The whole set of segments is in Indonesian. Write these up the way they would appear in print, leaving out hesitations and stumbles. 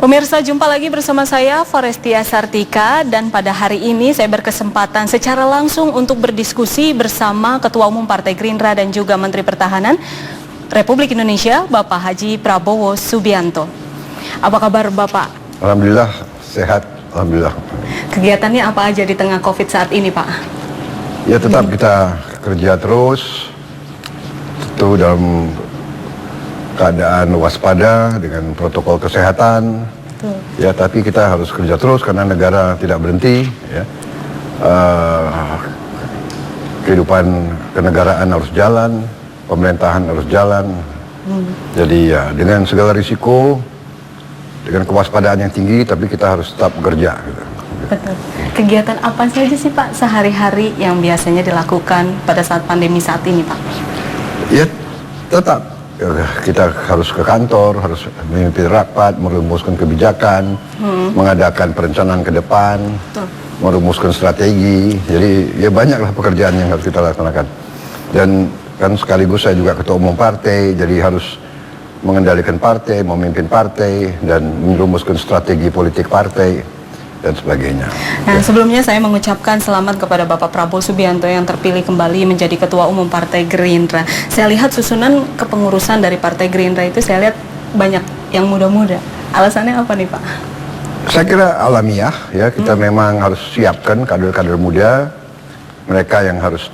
Pemirsa, jumpa lagi bersama saya Forestia Sartika, dan pada hari ini saya berkesempatan secara langsung untuk berdiskusi bersama Ketua Umum Partai Gerindra dan juga Menteri Pertahanan Republik Indonesia, Bapak Haji Prabowo Subianto. Apa kabar Bapak? Alhamdulillah, sehat. Alhamdulillah. Kegiatannya apa aja di tengah COVID saat ini, Pak? Ya, tetap kita kerja terus, tentu dalam keadaan waspada dengan protokol kesehatan. Betul. Ya, tapi kita harus kerja terus karena negara tidak berhenti. Ya. Kehidupan kenegaraan harus jalan, pemerintahan harus jalan. Jadi ya, dengan segala risiko, dengan kewaspadaan yang tinggi, tapi kita harus tetap bekerja. Gitu. Betul. Kegiatan apa saja sih Pak sehari-hari yang biasanya dilakukan pada saat pandemi saat ini, Pak? Ya, tetap. Kita harus ke kantor, harus memimpin rapat, merumuskan kebijakan, mengadakan perencanaan ke depan, merumuskan strategi. Jadi ya banyaklah pekerjaan yang harus kita laksanakan. Dan kan sekaligus saya juga ketua umum partai, jadi harus mengendalikan partai, memimpin partai, dan merumuskan strategi politik partai dan sebagainya. Nah, sebelumnya saya mengucapkan selamat kepada Bapak Prabowo Subianto yang terpilih kembali menjadi Ketua Umum Partai Gerindra. Saya lihat susunan kepengurusan dari Partai Gerindra itu, saya lihat banyak yang muda-muda. Alasannya apa nih, Pak? Saya kira alamiah, ya. Kita memang harus siapkan kader-kader muda, mereka yang harus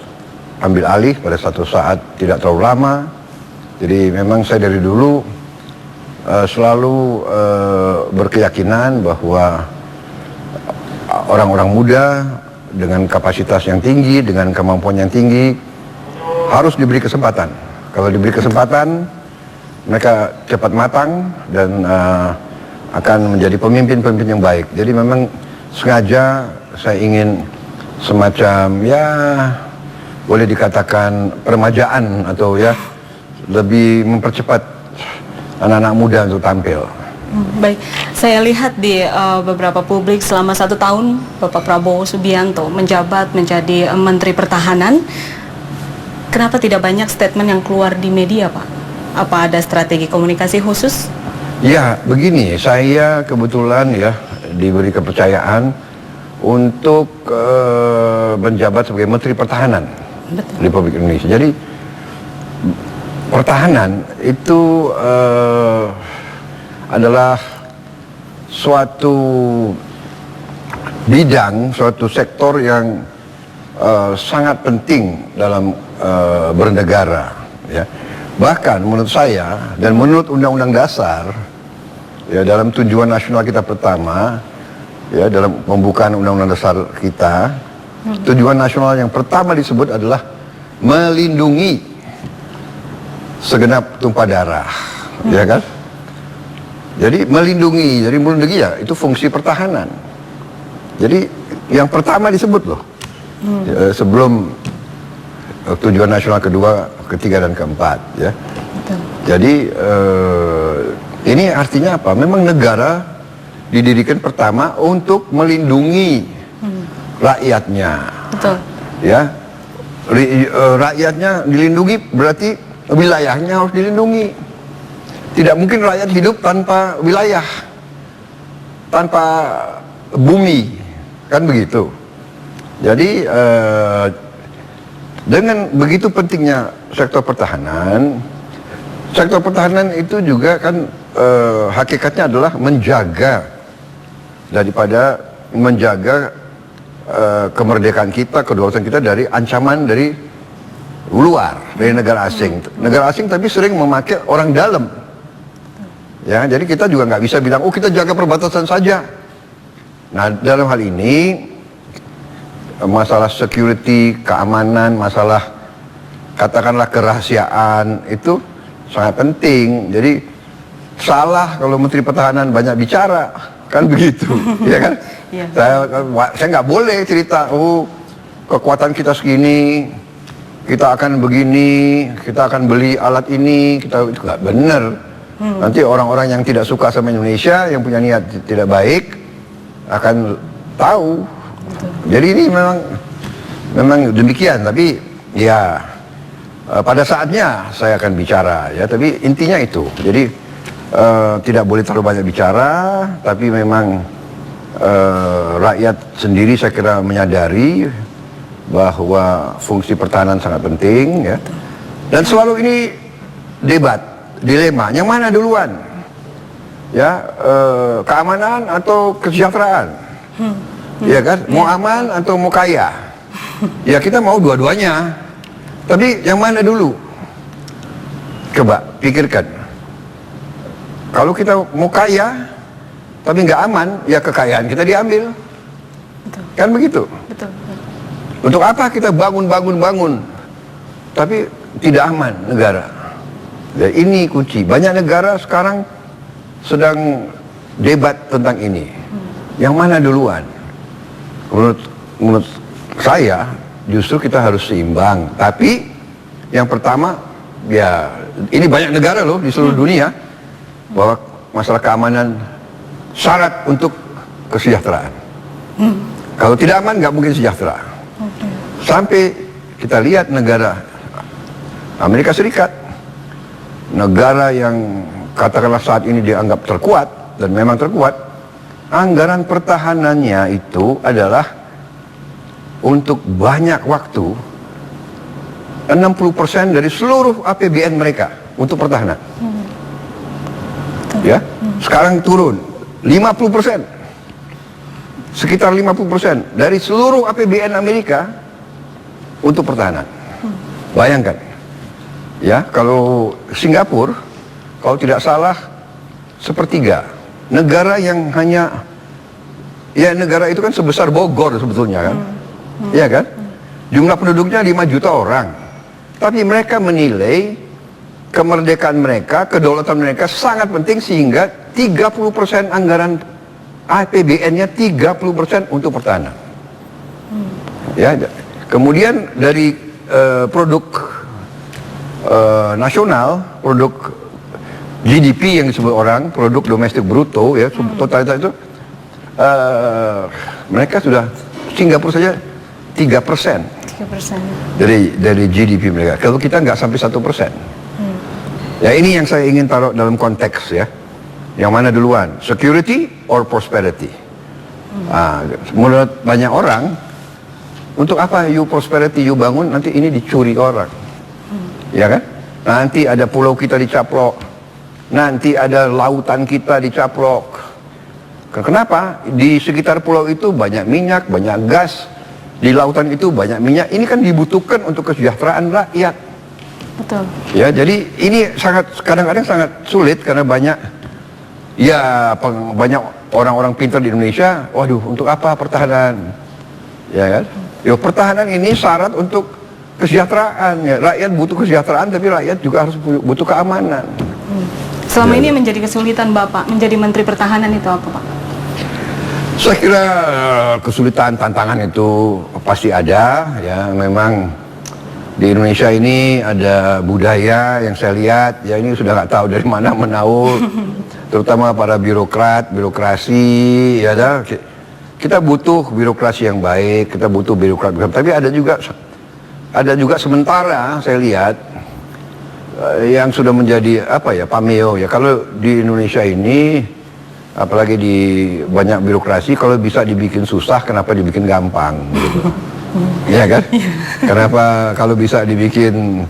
ambil alih pada satu saat tidak terlalu lama. Jadi memang saya dari dulu selalu berkeyakinan bahwa orang-orang muda dengan kapasitas yang tinggi, dengan kemampuan yang tinggi harus diberi kesempatan. Kalau diberi kesempatan, mereka cepat matang dan akan menjadi pemimpin-pemimpin yang baik. Jadi memang sengaja saya ingin semacam, ya boleh dikatakan peremajaan atau ya lebih mempercepat anak-anak muda untuk tampil. Baik, saya lihat di beberapa publik selama 1 tahun Bapak Prabowo Subianto menjabat menjadi Menteri Pertahanan. Kenapa tidak banyak statement yang keluar di media, Pak? Apa ada strategi komunikasi khusus? Ya, begini, saya kebetulan ya diberi kepercayaan untuk menjabat sebagai Menteri Pertahanan Republik Indonesia. Jadi pertahanan itu adalah suatu bidang, suatu sektor yang sangat penting dalam bernegara. Ya. Bahkan menurut saya dan menurut Undang-Undang Dasar, ya dalam tujuan nasional kita pertama, ya dalam pembukaan Undang-Undang Dasar kita, tujuan nasional yang pertama disebut adalah melindungi segenap tumpah darah, ya kan? Jadi melindungi ya itu fungsi pertahanan. Jadi yang pertama disebut loh, sebelum tujuan nasional kedua, ketiga dan keempat, ya. Betul. Jadi ini artinya apa? Memang negara didirikan pertama untuk melindungi rakyatnya. Betul. Ya, rakyatnya dilindungi berarti wilayahnya harus dilindungi. Tidak mungkin rakyat hidup tanpa wilayah, tanpa bumi, kan begitu. Jadi dengan begitu pentingnya sektor pertahanan itu juga kan hakikatnya adalah menjaga kemerdekaan kita, kedaulatan kita dari ancaman dari luar, dari negara asing. Negara asing tapi sering memakai orang dalam. Ya, jadi kita juga nggak bisa bilang, oh kita jaga perbatasan saja. Nah, dalam hal ini masalah security, keamanan, masalah katakanlah kerahasiaan itu sangat penting. Jadi salah kalau Menteri Pertahanan banyak bicara, kan begitu, ya kan? Yeah. Saya nggak boleh cerita, oh kekuatan kita segini, kita akan begini, kita akan beli alat ini, itu nggak benar. Nanti orang-orang yang tidak suka sama Indonesia, yang punya niat tidak baik, akan tahu. Jadi ini memang demikian, tapi ya pada saatnya saya akan bicara, ya. Tapi intinya itu. Jadi tidak boleh terlalu banyak bicara, tapi memang rakyat sendiri saya kira menyadari bahwa fungsi pertahanan sangat penting, ya. Dan selalu ini debat, dilema, yang mana duluan, ya, keamanan atau kesejahteraan, ya kan, mau aman atau mau kaya, ya kita mau dua-duanya, tapi yang mana dulu? Coba pikirkan. Kalau kita mau kaya, tapi nggak aman, ya kekayaan kita diambil. Betul. Kan begitu? Betul. Untuk apa kita bangun, tapi tidak aman negara? Ya, ini kunci. Banyak negara sekarang sedang debat tentang ini. Yang mana duluan? Menurut saya, justru kita harus seimbang. Tapi yang pertama, ya ini banyak negara loh di seluruh dunia, bahwa masalah keamanan syarat untuk kesejahteraan. Kalau tidak aman nggak mungkin sejahtera. Sampai kita lihat negara Amerika Serikat, negara yang katakanlah saat ini dianggap terkuat, dan memang terkuat, anggaran pertahanannya itu adalah untuk banyak waktu 60% dari seluruh APBN mereka untuk pertahanan. Ya, sekarang turun 50%, sekitar 50% dari seluruh APBN Amerika untuk pertahanan. Bayangkan, ya, kalau Singapura, kalau tidak salah sepertiga. Negara yang hanya, ya negara itu kan sebesar Bogor sebetulnya kan, ya kan, jumlah penduduknya 5 juta orang, tapi mereka menilai kemerdekaan mereka, kedaulatan mereka sangat penting sehingga 30% anggaran APBN-nya 30% untuk pertahanan. Ya, kemudian dari produk nasional, produk GDP yang disebut orang, produk domestik bruto, ya, totalitas itu, mereka sudah, Singapura saja 3% dari GDP mereka. Kalau kita nggak sampai 1%. Ya, ini yang saya ingin taruh dalam konteks, ya. Yang mana duluan, security or prosperity? Menurut banyak orang, untuk apa you prosperity, you bangun, nanti ini dicuri orang, ya kan? Nanti ada pulau kita dicaplok, nanti ada lautan kita dicaplok. Kenapa? Di sekitar pulau itu banyak minyak, banyak gas, di lautan itu banyak minyak. Ini kan dibutuhkan untuk kesejahteraan rakyat. Betul. Ya, jadi ini kadang-kadang sangat sulit karena banyak orang-orang pintar di Indonesia. Waduh, untuk apa pertahanan? Ya kan? Ya, pertahanan ini syarat untuk kesejahteraan. Ya, rakyat butuh kesejahteraan, tapi rakyat juga harus butuh keamanan. Selama ini menjadi kesulitan Bapak menjadi Menteri Pertahanan itu apa, Pak? Saya kira kesulitan, tantangan itu pasti ada. Ya, memang di Indonesia ini ada budaya yang saya lihat, ya ini sudah nggak tahu dari mana menaul, terutama para birokrasi, ya dah. Kita butuh birokrasi yang baik, kita butuh birokrat, tapi ada juga sementara saya lihat yang sudah menjadi apa ya, pameo ya. Kalau di Indonesia ini, apalagi di banyak birokrasi, kalau bisa dibikin susah, kenapa dibikin gampang? Gitu. Ya kan? Kenapa kalau bisa dibikin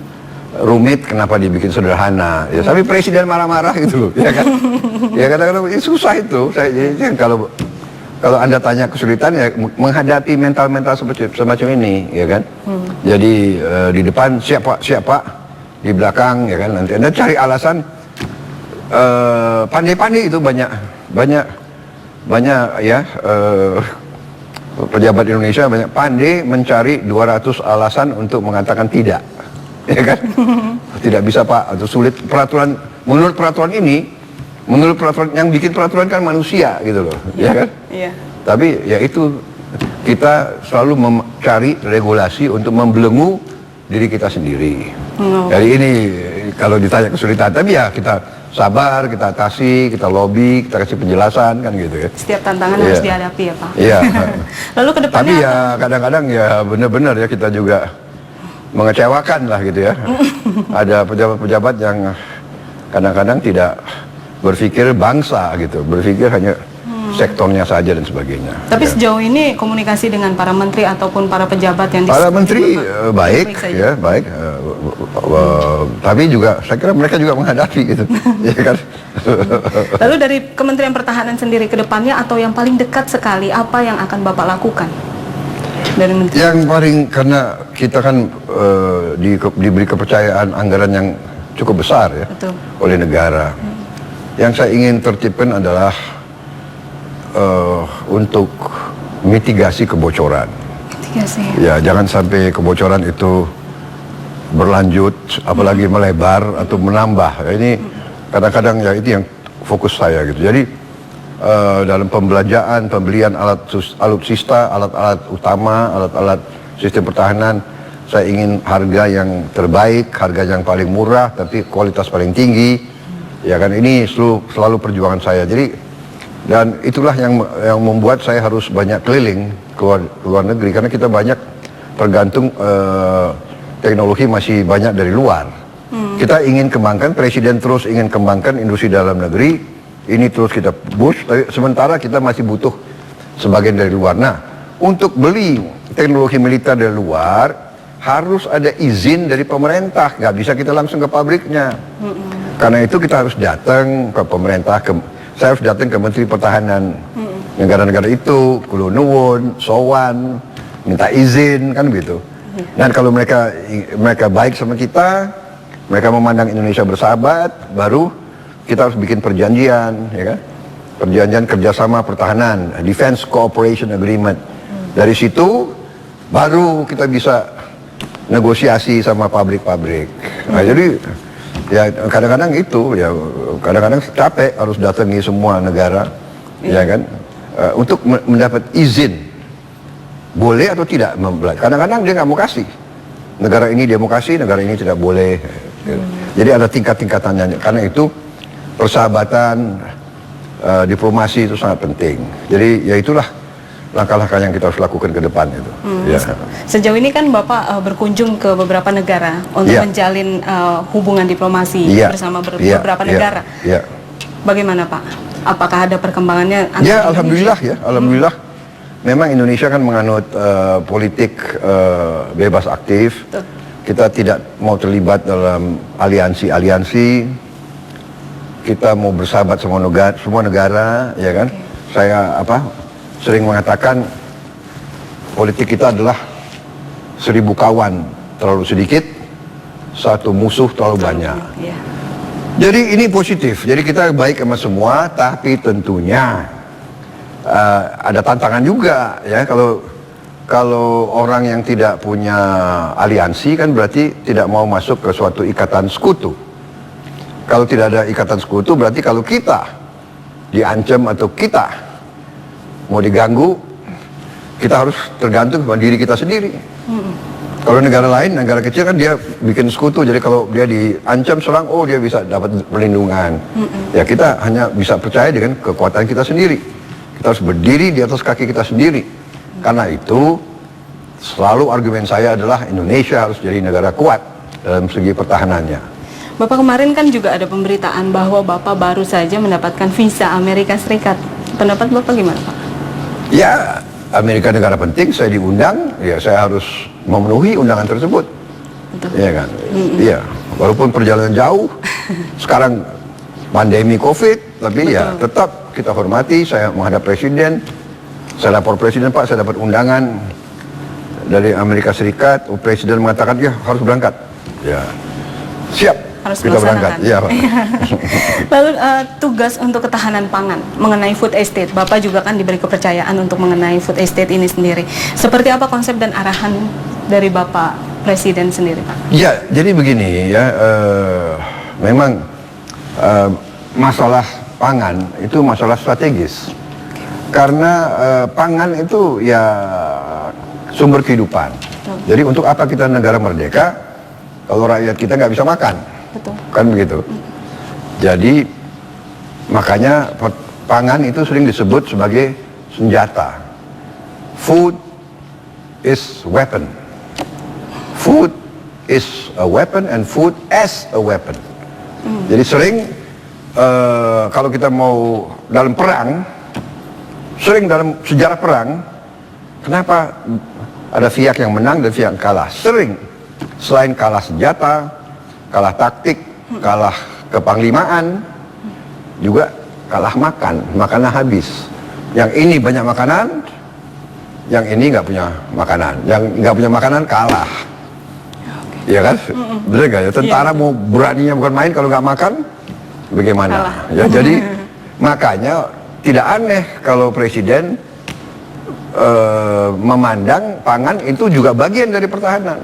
rumit, kenapa dibikin sederhana? Ya, tapi presiden marah-marah gitu loh, ya kan? Ya kadang-kadang susah itu. Kalau Anda tanya kesulitan, ya menghadapi mental-mental semacam ini, ya kan? Jadi di depan siapa, di belakang, ya kan? Nanti Anda cari alasan, pandai-pandai itu banyak ya. Pejabat Indonesia banyak pandai mencari 200 alasan untuk mengatakan tidak, ya kan? Tidak bisa Pak, atau sulit peraturan. Menurut peraturan yang bikin peraturan kan manusia gitu loh, ya kan? Iya. Tapi ya itu, kita selalu mencari regulasi untuk membelenggu diri kita sendiri. Jadi ini kalau ditanya kesulitan, tapi ya kita sabar, kita atasi, kita lobby, kita kasih penjelasan, kan gitu ya. Setiap tantangan harus dihadapi ya Pak. Iya. Lalu ke depannya. Tapi ya kadang-kadang ya benar-benar ya kita juga mengecewakan lah gitu ya. Ada pejabat-pejabat yang kadang-kadang tidak berpikir bangsa gitu, berpikir hanya sektornya saja dan sebagainya. Tapi Ya. sejauh ini komunikasi dengan para menteri ataupun para pejabat yang Para menteri baik, baik saja. ya baik. Tapi juga saya kira mereka juga menghadapi gitu, ya kan. Lalu dari Kementerian Pertahanan sendiri ke depannya atau yang paling dekat sekali apa yang akan Bapak lakukan dari menteri? Yang paling karena kita kan diberi kepercayaan anggaran yang cukup besar ya Betul. oleh negara. Yang saya ingin tertipkan adalah untuk mitigasi kebocoran. Mitigasi. Ya, jangan sampai kebocoran itu berlanjut, apalagi melebar atau menambah. Ini kadang-kadang ya itu yang fokus saya gitu. Jadi dalam pembelanjaan, pembelian alutsista, alat-alat utama, alat-alat sistem pertahanan, saya ingin harga yang terbaik, harga yang paling murah, tapi kualitas paling tinggi. Ya kan, ini selalu perjuangan saya. Jadi dan itulah yang membuat saya harus banyak keliling ke luar negeri karena kita banyak tergantung teknologi masih banyak dari luar. Kita ingin kembangkan, presiden terus ingin kembangkan industri dalam negeri, ini terus kita push, tapi sementara kita masih butuh sebagian dari luar. Nah, untuk beli teknologi militer dari luar harus ada izin dari pemerintah, nggak bisa kita langsung ke pabriknya. Karena itu kita harus datang ke pemerintah, saya harus datang ke Menteri Pertahanan negara-negara itu, kulo nuwun, sowan, minta izin kan gitu. Dan kalau mereka baik sama kita, mereka memandang Indonesia bersahabat, baru kita harus bikin perjanjian, ya kan? Perjanjian kerjasama pertahanan, Defense Cooperation Agreement. Dari situ baru kita bisa negosiasi sama pabrik-pabrik. Nah, jadi ya kadang-kadang itu ya kadang-kadang capek harus datangi semua negara, ya kan, untuk mendapat izin boleh atau tidak membeli. Kadang-kadang dia nggak mau kasih. Negara ini dia mau kasih, negara ini tidak boleh. Jadi ada tingkat-tingkatannya. Karena itu persahabatan, diplomasi itu sangat penting. Jadi ya itulah langkah-langkah yang kita harus lakukan ke depan itu. Ya. Sejauh ini kan Bapak berkunjung ke beberapa negara untuk menjalin hubungan diplomasi bersama beberapa negara. Ya. Bagaimana Pak? Apakah ada perkembangannya? Ya, alhamdulillah ya, alhamdulillah. Memang Indonesia kan menganut politik bebas aktif. Betul. Kita tidak mau terlibat dalam aliansi-aliansi. Kita mau bersahabat sama semua negara, ya kan? Saya sering mengatakan politik kita adalah 1000 kawan terlalu sedikit, 1 musuh terlalu banyak. Ya. Jadi ini positif. Jadi kita baik sama semua, tapi tentunya ada tantangan juga ya. Kalau orang yang tidak punya aliansi kan berarti tidak mau masuk ke suatu ikatan sekutu. Kalau tidak ada ikatan sekutu berarti kalau kita diancam atau kita mau diganggu, kita harus tergantung pada diri kita sendiri. Kalau negara lain, negara kecil kan dia bikin sekutu, jadi kalau dia diancam serang, oh dia bisa dapat perlindungan. Ya kita hanya bisa percaya dengan kekuatan kita sendiri. Kita harus berdiri di atas kaki kita sendiri. Karena itu, selalu argumen saya adalah Indonesia harus jadi negara kuat dalam segi pertahanannya. Bapak kemarin kan juga ada pemberitaan bahwa Bapak baru saja mendapatkan visa Amerika Serikat. Pendapat Bapak gimana Pak? Ya, Amerika negara penting, saya diundang, ya saya harus memenuhi undangan tersebut. Betul. Iya kan? Iya, walaupun perjalanan jauh, sekarang pandemi COVID, tapi ya tetap kita hormati, saya menghadap presiden, saya lapor presiden, Pak, saya dapat undangan dari Amerika Serikat, presiden mengatakan, ya harus berangkat. Ya, siap. Harus kita berangkat. Iya, Pak. Lalu tugas untuk ketahanan pangan mengenai food estate, Bapak juga kan diberi kepercayaan untuk mengenai food estate ini sendiri. Seperti apa konsep dan arahan dari Bapak Presiden sendiri, Pak? Ya, jadi begini ya, memang masalah pangan itu masalah strategis. Karena pangan itu ya sumber kehidupan. Jadi untuk apa kita negara merdeka kalau rakyat kita nggak bisa makan? Betul. Kan begitu. Jadi makanya pangan itu sering disebut sebagai senjata. Food is weapon. Food is a weapon and food as a weapon. Jadi sering kalau kita mau dalam perang, sering dalam sejarah perang, kenapa ada pihak yang menang dan pihak yang kalah? Sering, selain kalah senjata, kalah taktik, kalah kepanglimaan, juga kalah makan, makanan habis. Yang ini banyak makanan, yang ini nggak punya makanan, yang nggak punya makanan kalah. Iya kan? Bener nggak ya? Tentara mau beraninya bukan main kalau nggak makan, bagaimana? Kalah. Ya, jadi makanya tidak aneh kalau presiden memandang pangan itu juga bagian dari pertahanan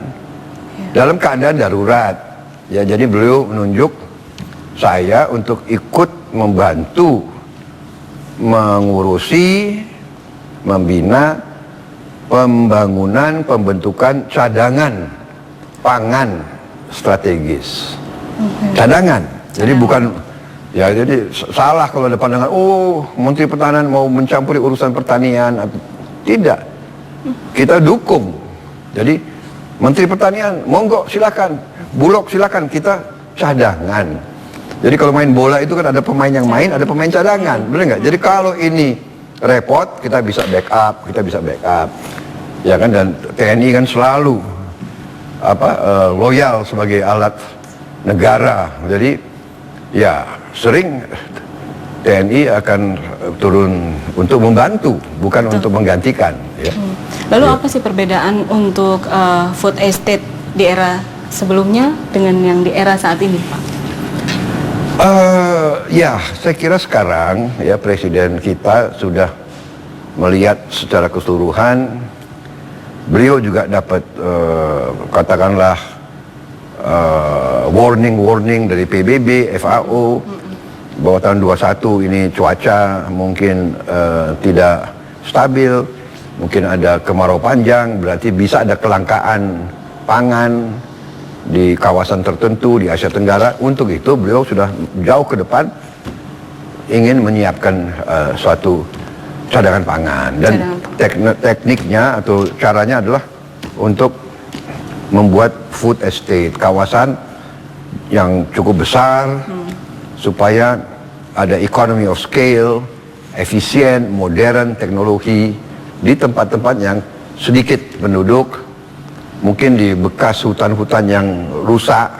dalam keadaan darurat. Ya, jadi beliau menunjuk saya untuk ikut membantu mengurusi, membina pembentukan cadangan pangan strategis. Cadangan. Jadi bukan, ya jadi salah kalau ada pandangan, oh Menteri Pertahanan mau mencampuri urusan pertanian. Tidak. Kita dukung. Jadi Menteri Pertanian, monggo silakan. Bulog silakan, kita cadangan. Jadi kalau main bola itu kan ada pemain yang main, ada pemain cadangan. Benar nggak? Jadi kalau ini repot, kita bisa backup, ya kan. Dan TNI kan selalu loyal sebagai alat negara. Jadi ya sering TNI akan turun untuk membantu, bukan untuk menggantikan. Ya. Lalu apa sih perbedaan untuk food estate di era sebelumnya dengan yang di era saat ini, Pak? Ya, saya kira sekarang ya Presiden kita sudah melihat secara keseluruhan. Beliau juga dapat katakanlah warning dari PBB, FAO bahwa tahun 21 ini cuaca mungkin tidak stabil, mungkin ada kemarau panjang, berarti bisa ada kelangkaan pangan di kawasan tertentu di Asia Tenggara. Untuk itu beliau sudah jauh ke depan ingin menyiapkan suatu cadangan pangan, dan tekniknya atau caranya adalah untuk membuat food estate, kawasan yang cukup besar supaya ada economy of scale, efisien, modern, teknologi di tempat-tempat yang sedikit penduduk, mungkin di bekas hutan-hutan yang rusak,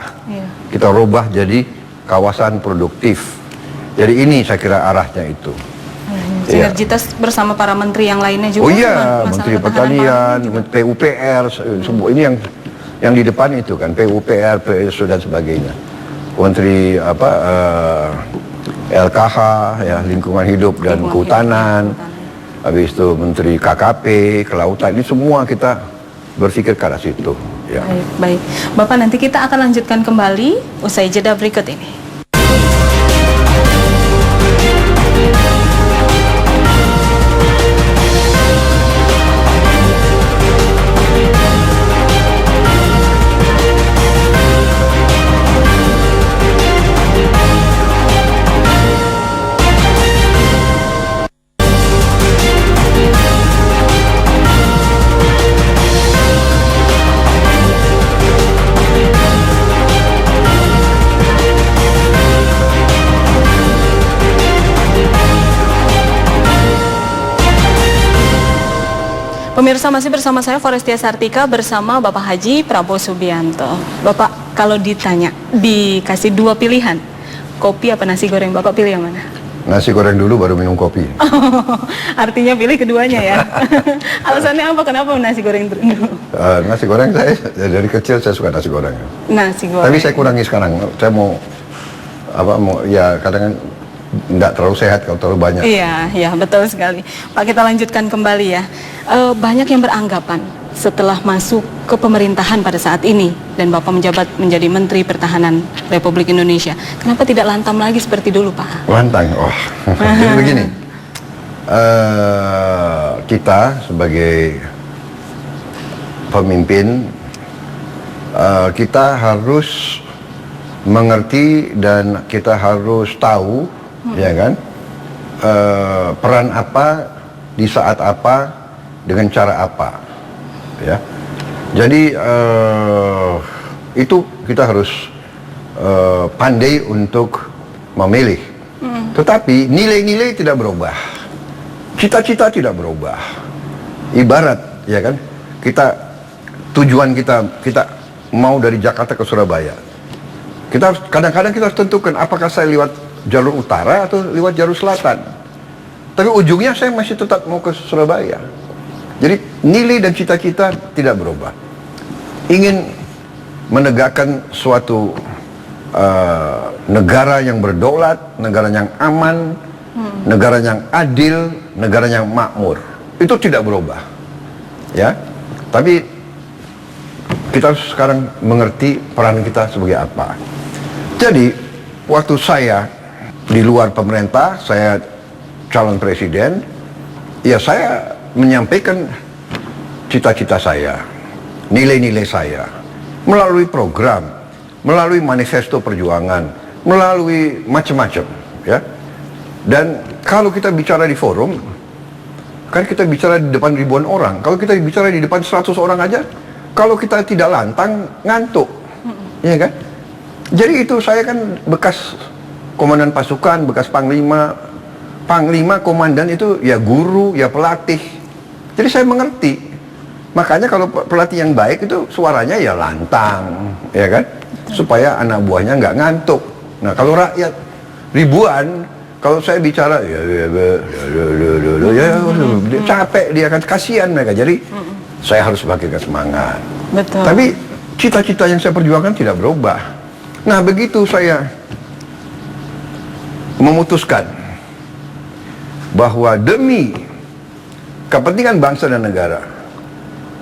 kita rubah jadi kawasan produktif. Jadi ini saya kira arahnya itu. Sinergitas bersama para menteri yang lainnya juga. Oh iya, Menteri Pertanian, PUPR, semua ini yang di depan itu kan, PUPR, PSO dan sebagainya. Menteri LKH, ya Lingkungan Hidup dan Kehutanan. Habis itu Menteri KKP, Kelautan, ini semua kita berpikir ke arah situ. Ya. Baik. Bapak, nanti kita akan lanjutkan kembali usai jeda berikut ini. Pemirsa, masih bersama saya Forestia Sartika bersama Bapak Haji Prabowo Subianto. Bapak, kalau ditanya, dikasih dua pilihan, kopi apa nasi goreng, Bapak pilih yang mana? Nasi goreng dulu baru minum kopi. Artinya pilih keduanya ya. Alasannya apa? Kenapa nasi goreng dulu? Nasi goreng saya dari kecil saya suka nasi goreng. Nasi goreng. Tapi saya kurangi sekarang. Saya mau ya kadang nggak terlalu sehat kalau terlalu banyak. Iya, betul sekali. Pak, kita lanjutkan kembali ya. Banyak yang beranggapan setelah masuk ke pemerintahan pada saat ini dan Bapak menjabat menjadi Menteri Pertahanan Republik Indonesia, kenapa tidak lantam lagi seperti dulu, Pak? Lantang, jadi begini, kita sebagai pemimpin, kita harus mengerti dan kita harus tahu, ya kan, peran apa di saat apa dengan cara apa, ya. Jadi itu kita harus pandai untuk memilih Tetapi nilai-nilai tidak berubah, cita-cita tidak berubah. Ibarat, ya kan, tujuan kita mau dari Jakarta ke Surabaya. Kadang-kadang kita harus tentukan apakah saya lewat jalur utara atau lewat jalur selatan. Tapi ujungnya saya masih tetap mau ke Surabaya. Jadi nilai dan cita-cita tidak berubah. Ingin menegakkan suatu negara yang berdaulat, negara yang aman, negara yang adil, negara yang makmur. Itu tidak berubah. Ya. Tapi kita harus sekarang mengerti peran kita sebagai apa. Jadi, waktu saya di luar pemerintah, saya calon presiden, ya saya menyampaikan cita-cita saya, nilai-nilai saya, melalui program, melalui manifesto perjuangan, melalui macam-macam, ya. Dan kalau kita bicara di forum, kan kita bicara di depan ribuan orang. Kalau kita bicara di depan 100 orang aja, kalau kita tidak lantang, ngantuk, ya kan? Jadi itu saya kan bekas komandan pasukan, bekas panglima, komandan itu ya guru, ya pelatih. Jadi saya mengerti. Makanya kalau pelatih yang baik itu suaranya ya lantang, ya kan? Supaya anak buahnya nggak ngantuk. Nah kalau rakyat ribuan, kalau saya bicara dia capek, dia akan kasihan mereka. Jadi saya harus bagi semangat. Betul. Tapi cita-cita yang saya perjuangkan tidak berubah. Nah begitu saya memutuskan bahwa demi kepentingan bangsa dan negara,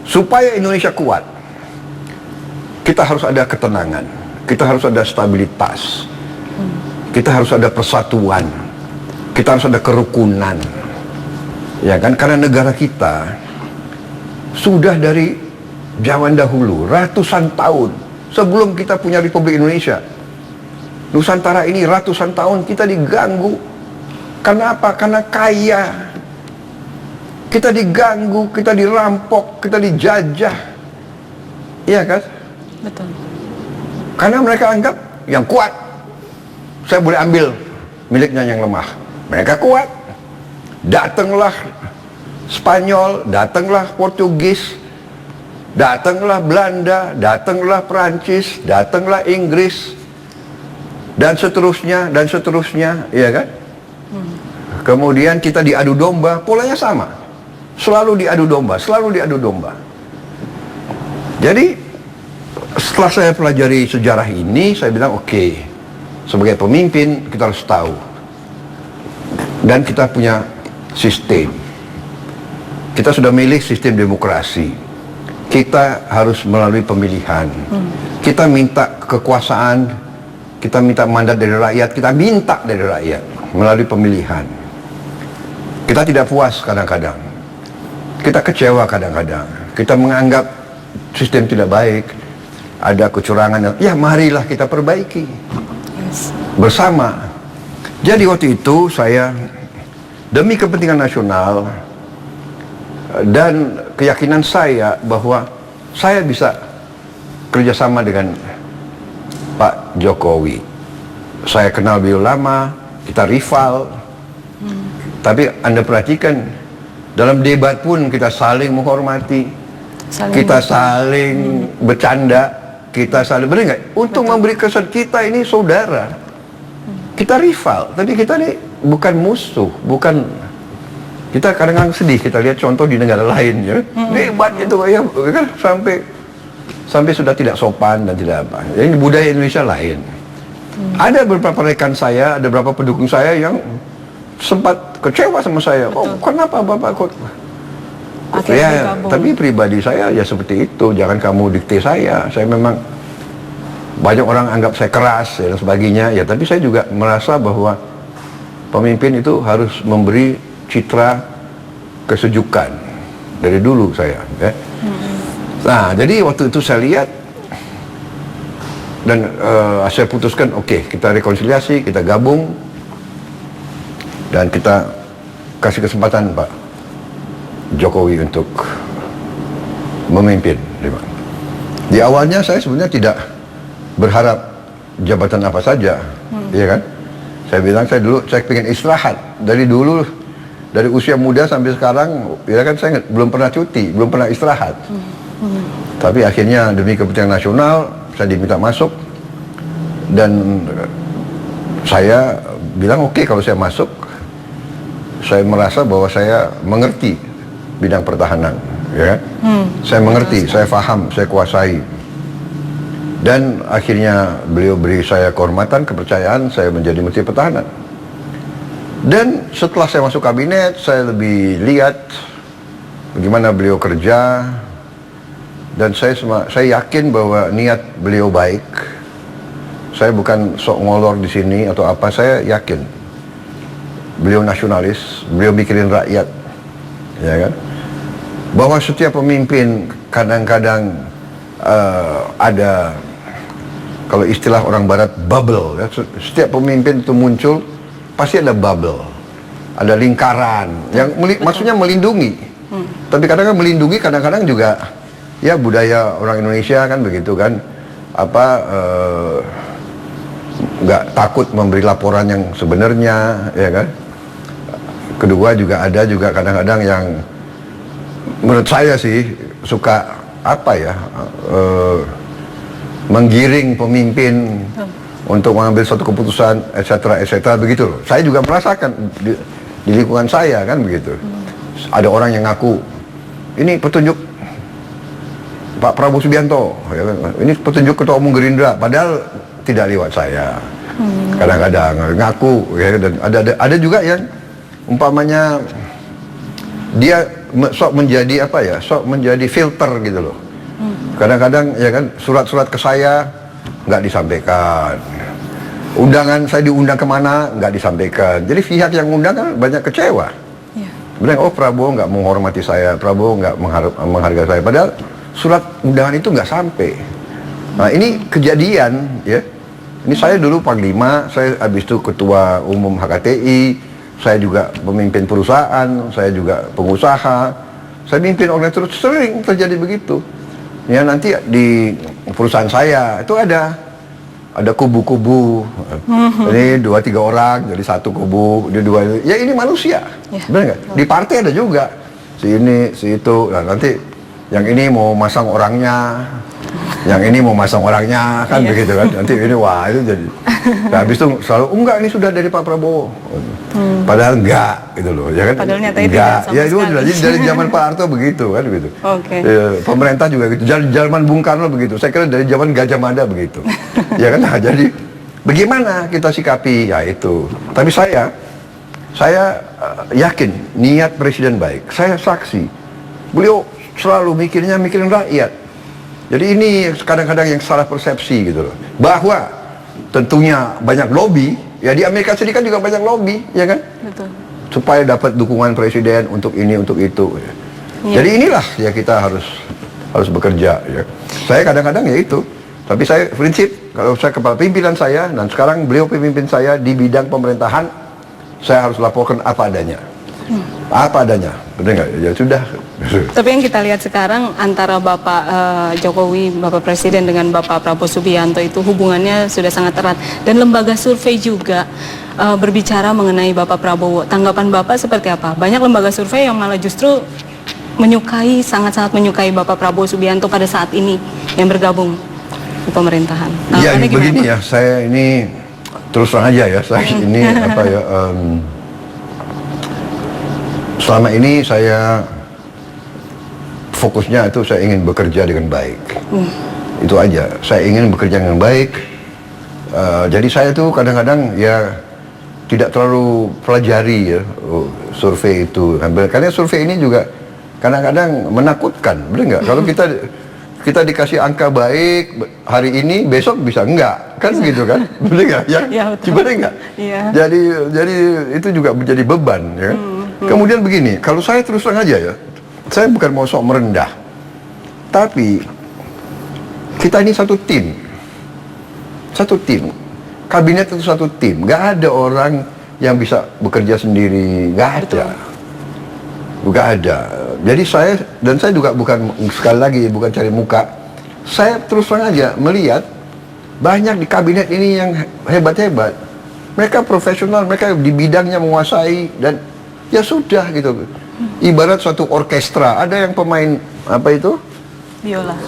supaya Indonesia kuat, kita harus ada ketenangan, kita harus ada stabilitas, kita harus ada persatuan, kita harus ada kerukunan, ya kan? Karena negara kita sudah dari zaman dahulu, ratusan tahun sebelum kita punya Republik Indonesia, Nusantara ini ratusan tahun kita diganggu. Karena apa? Karena kaya. Kita diganggu, kita dirampok, kita dijajah. Iya kan? Betul. Karena mereka anggap yang kuat saya boleh ambil miliknya yang lemah. Mereka kuat. Datanglah Spanyol, datanglah Portugis, datanglah Belanda, datanglah Perancis, datanglah Inggris, dan seterusnya, iya kan? Kemudian kita diadu domba, polanya sama. Selalu diadu domba. Jadi, setelah saya pelajari sejarah ini, saya bilang oke, sebagai pemimpin kita harus tahu. Dan kita punya sistem. Kita sudah milih sistem demokrasi. Kita harus melalui pemilihan. Kita minta kekuasaan, kita minta mandat dari rakyat, kita minta dari rakyat melalui pemilihan. Kita tidak puas kadang-kadang, kita kecewa kadang-kadang, kita menganggap sistem tidak baik, ada kecurangan. Ya marilah kita perbaiki bersama. Jadi waktu itu saya demi kepentingan nasional dan keyakinan saya bahwa saya bisa kerjasama dengan Pak Jokowi. Saya kenal beliau lama, kita rival. Tapi Anda perhatikan, dalam debat pun kita saling menghormati, kita saling bercanda, kita saling, benar nggak? Untuk memberi kesan kita ini saudara, kita rival, tapi kita ini bukan musuh, bukan. Kita kadang-kadang sedih, kita lihat contoh di negara lain ya, debat itu ya kan sampai sudah tidak sopan dan tidak apa. Jadi budaya Indonesia lain. Ada beberapa rekan saya, ada beberapa pendukung saya yang sempat kecewa sama saya. Betul. Oh, kenapa Bapak kok? Ya, tapi pribadi saya ya seperti itu. Jangan kamu dikte saya. Saya memang banyak orang anggap saya keras dan sebagainya. Ya, tapi saya juga merasa bahwa pemimpin itu harus memberi citra kesejukan dari dulu saya. Ya. Nah, jadi waktu itu saya lihat dan saya putuskan, oke, kita rekonsiliasi, kita gabung dan kita kasih kesempatan Pak Jokowi untuk memimpin. Di awalnya saya sebenarnya tidak berharap jabatan apa saja, ya kan? Saya bilang saya pengen istirahat dari dulu, dari usia muda sampai sekarang, ya kan saya belum pernah cuti, belum pernah istirahat. Tapi akhirnya demi kepentingan nasional saya diminta masuk dan saya bilang oke, kalau saya masuk, saya merasa bahwa saya mengerti bidang pertahanan, ya kan? Saya mengerti, saya paham, saya kuasai. Dan akhirnya beliau beri saya kehormatan, kepercayaan, saya menjadi Menteri Pertahanan. Dan setelah saya masuk kabinet, saya lebih lihat bagaimana beliau kerja, dan saya yakin bahwa niat beliau baik. Saya bukan sok ngolor di sini atau apa, saya yakin beliau nasionalis, beliau mikirin rakyat, ya kan? Bahwa setiap pemimpin kadang-kadang ada, kalau istilah orang barat, bubble, ya. Setiap pemimpin itu muncul pasti ada bubble, ada lingkaran yang maksudnya melindungi. Tapi kadang-kadang melindungi, kadang-kadang juga ya budaya orang Indonesia kan begitu kan, nggak takut memberi laporan yang sebenarnya, ya kan. Kedua juga ada juga kadang-kadang yang menurut saya sih suka menggiring pemimpin untuk mengambil suatu keputusan, etc. begitu loh. Saya juga merasakan di lingkungan saya kan begitu. Ada orang yang ngaku ini petunjuk Pak Prabowo Subianto, ya kan? Ini petunjuk Ketua Umum Gerindra, padahal tidak lewat saya. Kadang-kadang ngaku, ya, dan ada juga yang umpamanya dia sok menjadi filter gitu loh. Kadang-kadang ya kan surat-surat ke saya nggak disampaikan, undangan saya diundang kemana nggak disampaikan. Jadi pihak yang undang kan banyak kecewa. Bilang, oh Prabowo nggak menghormati saya, Prabowo nggak menghargai saya. Padahal surat undangan itu nggak sampai. Nah ini kejadian ya. Ini saya dulu Panglima, saya habis itu Ketua Umum HKTI, saya juga pemimpin perusahaan, saya juga pengusaha, saya mimpin organisasi, sering terjadi begitu. Ya nanti di perusahaan saya itu ada kubu-kubu, ini 2-3 orang jadi satu kubu, ini 2, ya ini manusia, benar nggak? Di partai ada juga, si ini, si itu, nah nanti yang ini mau masang orangnya, yang ini mau masang orangnya, kan begitu kan? Nanti ini wah itu jadi, nah, habis itu selalu enggak ini sudah dari Pak Prabowo, padahal enggak gitu loh, ya kan? Padahal nyata enggak, tidak sama sekali. dari zaman Pak Harto begitu kan begitu. Pemerintah juga gitu, zaman Bung Karno begitu, saya kira dari zaman Gajah Mada begitu, ya kan? Nah, jadi bagaimana kita sikapi ya itu. Tapi saya yakin niat Presiden baik, saya saksi, beliau selalu mikirin rakyat. Jadi ini kadang-kadang yang salah persepsi gitu loh. Bahwa tentunya banyak lobby, ya di Amerika Serikat juga banyak lobby, ya kan? Betul. Supaya dapat dukungan presiden untuk ini, untuk itu. Ya. Jadi inilah ya kita harus bekerja. Ya. Saya kadang-kadang ya itu. Tapi saya prinsip, kalau saya kepala pimpinan saya, dan sekarang beliau pemimpin saya di bidang pemerintahan, saya harus laporkan apa adanya. Apa adanya, benar nggak? Ya sudah. Tapi yang kita lihat sekarang antara Bapak Jokowi, Bapak Presiden dengan Bapak Prabowo Subianto itu hubungannya sudah sangat erat. Dan lembaga survei juga berbicara mengenai Bapak Prabowo. Tanggapan Bapak seperti apa? Banyak lembaga survei yang malah justru sangat-sangat menyukai Bapak Prabowo Subianto pada saat ini yang bergabung di pemerintahan. Ya begini ya, saya ini terus terang aja ya, saya ini selama ini saya fokusnya itu saya ingin bekerja dengan baik. Itu aja, saya ingin bekerja dengan baik. Jadi saya tuh kadang-kadang ya tidak terlalu pelajari ya survei itu. Karena survei ini juga kadang-kadang menakutkan, benar nggak? Kalau kita dikasih angka baik hari ini, besok bisa enggak, kan begitu kan? Benar nggak? Ya, benar nggak? Ya. Jadi itu juga menjadi beban, ya kan? Kemudian begini, kalau saya terus terang aja ya, saya bukan mau sok merendah, tapi kita ini satu tim, kabinet itu satu tim, nggak ada orang yang bisa bekerja sendiri, nggak ada. Jadi saya juga bukan, sekali lagi bukan cari muka, saya terus terang aja melihat banyak di kabinet ini yang hebat-hebat, Mereka profesional, mereka di bidangnya menguasai, dan ya sudah gitu. Ibarat suatu orkestra, ada yang pemain apa itu?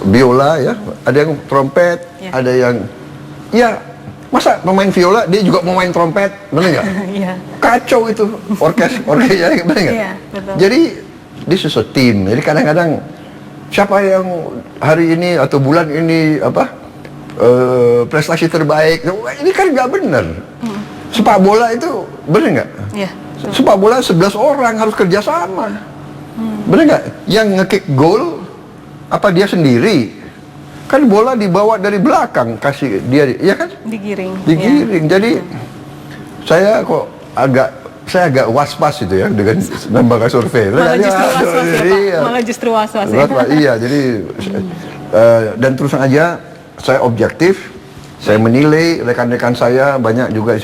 Biola ya, ada yang trompet, ada yang ya, masa pemain viola dia juga mau main trompet, benar nggak? Kacau itu orkestra, benar nggak? Jadi this is a team. Jadi kadang-kadang siapa yang hari ini atau bulan ini prestasi terbaik, ini kan nggak benar. Sepak bola itu benar nggak? Sepak bola 11 orang harus kerjasama, benar nggak? Yang nge-kick gol apa dia sendiri? Kan bola dibawa dari belakang, kasih dia, ya kan? Digiring. Jadi saya agak was-was itu ya dengan lembaga survei. Malah justru was-was ya. Iya, jadi dan terus aja saya objektif, saya menilai rekan-rekan saya banyak juga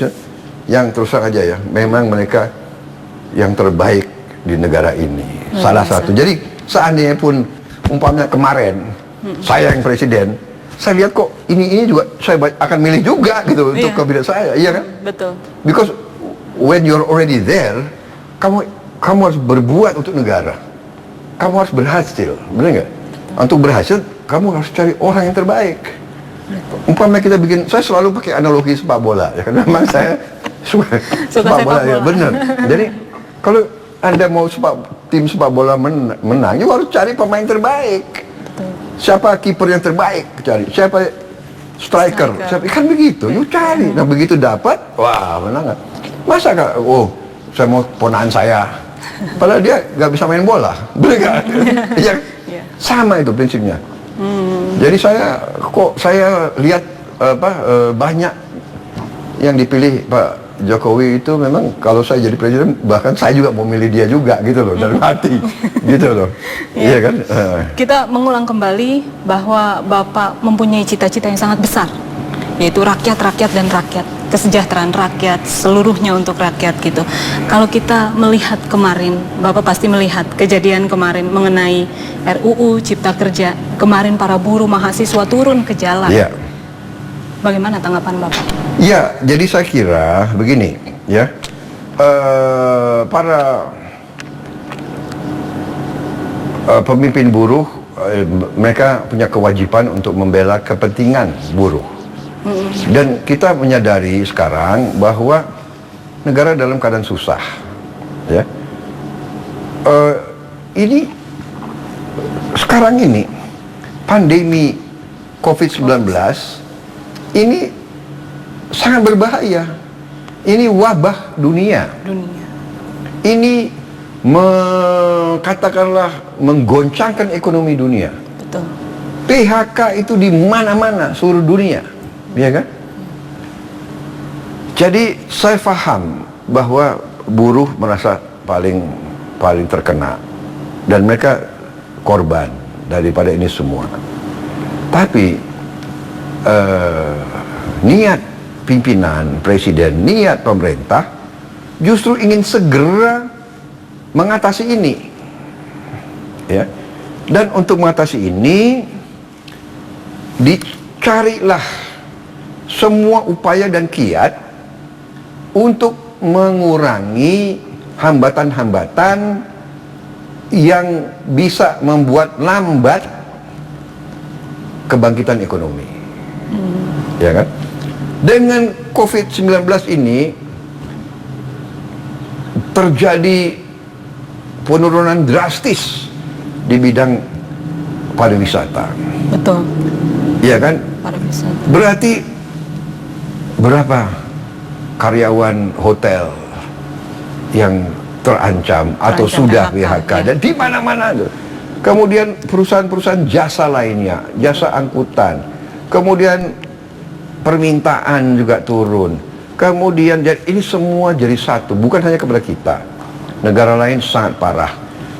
yang terus aja ya, memang mereka yang terbaik di negara ini. Salah satu. Jadi seandainya pun umpamanya kemarin saya yang presiden, saya lihat kok ini juga saya akan milih juga gitu untuk kabinet saya, iya kan? Betul. Because when you're already there, kamu harus berbuat untuk negara. Kamu harus berhasil, benar nggak? Untuk berhasil, kamu harus cari orang yang terbaik. Umpamanya kita bikin, saya selalu pakai analogi sepak bola, ya kan? Memang saya suka sepak bola, ya benar. Jadi kalau Anda mau tim sepak bola menang, you harus cari pemain terbaik. Siapa kiper yang terbaik, cari. Siapa striker. Kan begitu, you cari. Nah begitu dapat, wah menang. Masa kak, saya mau ponaan saya, padahal dia nggak bisa main bola, bener nggak? Ya, sama itu prinsipnya. Jadi saya lihat banyak yang dipilih Pak Jokowi itu memang kalau saya jadi presiden, bahkan saya juga mau milih dia juga gitu loh, dalam hati gitu loh. Iya kan? Kita mengulang kembali bahwa Bapak mempunyai cita-cita yang sangat besar, yaitu rakyat dan rakyat, kesejahteraan rakyat, seluruhnya untuk rakyat gitu. Kalau kita melihat kemarin, Bapak pasti melihat kejadian kemarin mengenai RUU Cipta Kerja, kemarin para buruh mahasiswa turun ke jalan. Iya. Bagaimana tanggapan Bapak? Ya, jadi saya kira begini, ya, para pemimpin buruh, mereka punya kewajiban untuk membela kepentingan buruh. Dan kita menyadari sekarang bahwa negara dalam keadaan susah, ya. Ini sekarang ini pandemi COVID-19 ini sangat berbahaya. Ini wabah dunia. Ini katakanlah menggoncangkan ekonomi dunia. Betul. PHK itu di mana-mana seluruh dunia, ya kan? Jadi saya paham bahwa buruh merasa paling terkena dan mereka korban daripada ini semua. Tapi niat pimpinan, presiden, niat pemerintah justru ingin segera mengatasi ini, ya. Dan untuk mengatasi ini dicarilah semua upaya dan kiat untuk mengurangi hambatan-hambatan yang bisa membuat lambat kebangkitan ekonomi. Ya kan? Dengan COVID-19 ini terjadi penurunan drastis di bidang pariwisata. Betul. Iya kan? Pariwisata. Berarti berapa karyawan hotel yang terancam atau sudah PHK, dan di mana-mana tuh. Kemudian perusahaan-perusahaan jasa lainnya, jasa angkutan, kemudian permintaan juga turun. Kemudian ini semua jadi satu, bukan hanya kepada kita. Negara lain sangat parah.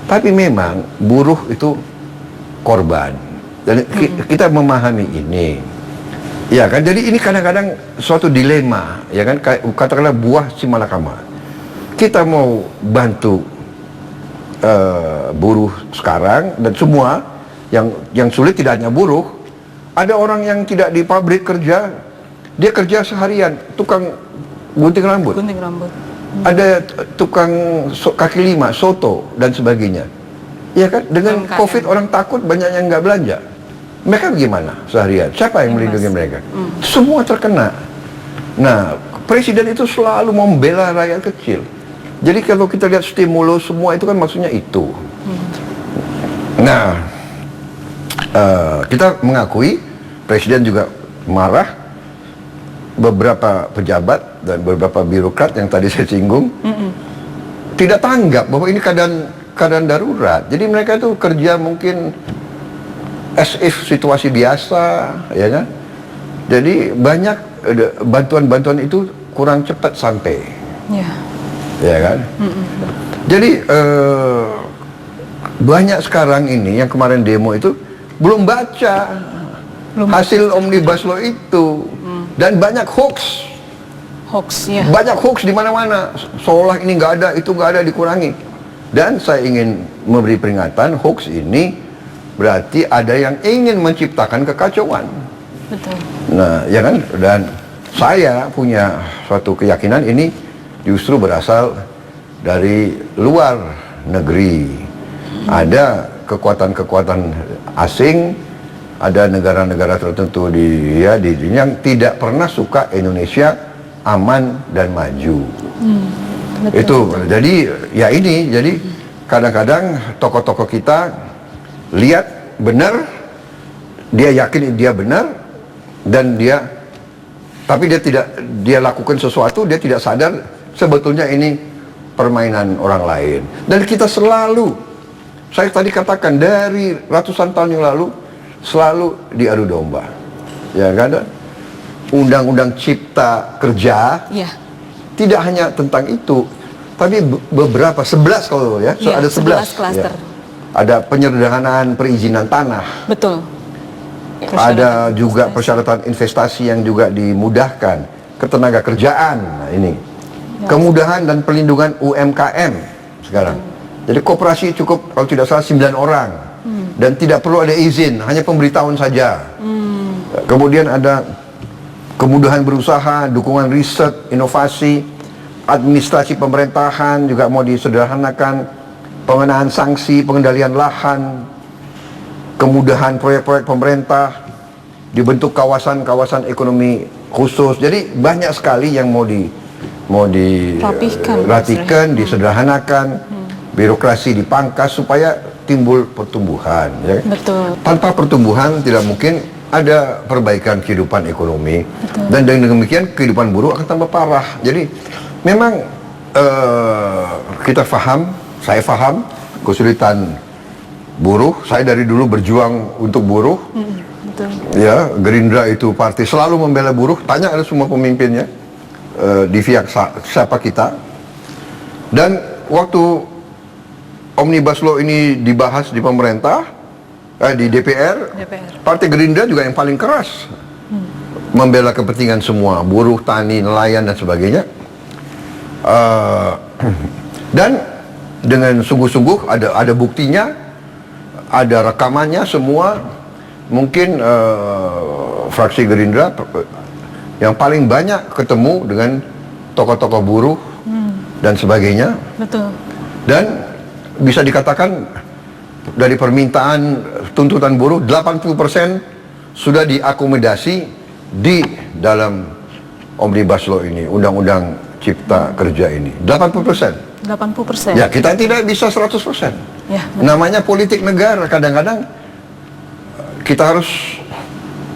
Tapi memang buruh itu korban. Dan kita memahami ini. Ya kan, jadi ini kadang-kadang suatu dilema, ya kan, katakanlah buah si malakama. Kita mau bantu buruh sekarang, dan semua yang sulit tidak hanya buruh. Ada orang yang tidak di pabrik kerja, dia kerja seharian, tukang gunting rambut. Gunting rambut. Ada tukang kaki lima, soto dan sebagainya. Ya kan, dengan UMKM. COVID orang takut, banyak yang nggak belanja. Mereka gimana seharian? Siapa yang melindungi mereka? Semua terkena. Nah, presiden itu selalu membela rakyat kecil. Jadi kalau kita lihat stimulus semua itu kan maksudnya itu. Nah, kita mengakui presiden juga marah. Beberapa pejabat dan beberapa birokrat yang tadi saya singgung tidak tanggap bahwa ini keadaan darurat. Jadi mereka itu kerja mungkin as if situasi biasa, ya kan? Jadi banyak bantuan-bantuan itu kurang cepat sampai, ya kan? Jadi banyak sekarang ini yang kemarin demo itu belum baca hasil Omnibus Law itu. Dan banyak hoax, Ya. banyak hoax di mana-mana. Seolah ini nggak ada, itu nggak ada, dikurangi. Dan saya ingin memberi peringatan, hoax ini berarti ada yang ingin menciptakan kekacauan. Betul. Nah, ya kan? Dan saya punya suatu keyakinan ini justru berasal dari luar negeri. Ada kekuatan-kekuatan asing. Ada negara-negara tertentu di dunia yang tidak pernah suka Indonesia aman dan maju. Itu. Jadi ya ini, jadi kadang-kadang tokoh-tokoh kita lihat benar, dia yakin dia benar, dan tapi dia lakukan sesuatu, dia tidak sadar sebetulnya ini permainan orang lain. Dan kita selalu, saya tadi katakan dari ratusan tahun yang lalu, selalu diadu domba, ya kan? Undang-undang Cipta Kerja tidak hanya tentang itu, tapi beberapa 11 kalau ya, ada 11 klaster. Ya. Ada penyederhanaan perizinan tanah. Betul. Ada juga persyaratan investasi yang juga dimudahkan, ketenaga kerjaan. Nah, ini kemudahan dan perlindungan UMKM sekarang. Jadi koperasi cukup kalau tidak salah 9 orang. Dan tidak perlu ada izin, hanya pemberitahuan saja. Kemudian ada kemudahan berusaha, dukungan riset, inovasi, administrasi pemerintahan juga mau disederhanakan, pengenaan sanksi, pengendalian lahan, kemudahan proyek-proyek pemerintah, dibentuk kawasan-kawasan ekonomi khusus. Jadi banyak sekali yang mau dirapihkan, disederhanakan, birokrasi dipangkas supaya timbul pertumbuhan, ya. Betul. Tanpa pertumbuhan tidak mungkin ada perbaikan kehidupan ekonomi. Betul. Dan dengan demikian kehidupan buruh akan tambah parah. Jadi memang kita paham, saya paham kesulitan buruh. Saya dari dulu berjuang untuk buruh. Betul. Ya, Gerindra itu partai selalu membela buruh. Tanya ada semua pemimpinnya di pihak siapa kita. Dan waktu Omnibus Law ini dibahas di pemerintah, di DPR, Partai Gerindra juga yang paling keras membela kepentingan semua, buruh, tani, nelayan dan sebagainya. Dan dengan sungguh-sungguh ada buktinya, ada rekamannya semua. Mungkin fraksi Gerindra yang paling banyak ketemu dengan tokoh-tokoh buruh dan sebagainya. Betul. Dan bisa dikatakan dari permintaan tuntutan buruh 80% sudah diakomodasi di dalam Omnibus Law ini, Undang-Undang Cipta Kerja ini. 80%. 80%. Ya, kita tidak bisa 100%. Ya, namanya politik negara, kadang-kadang kita harus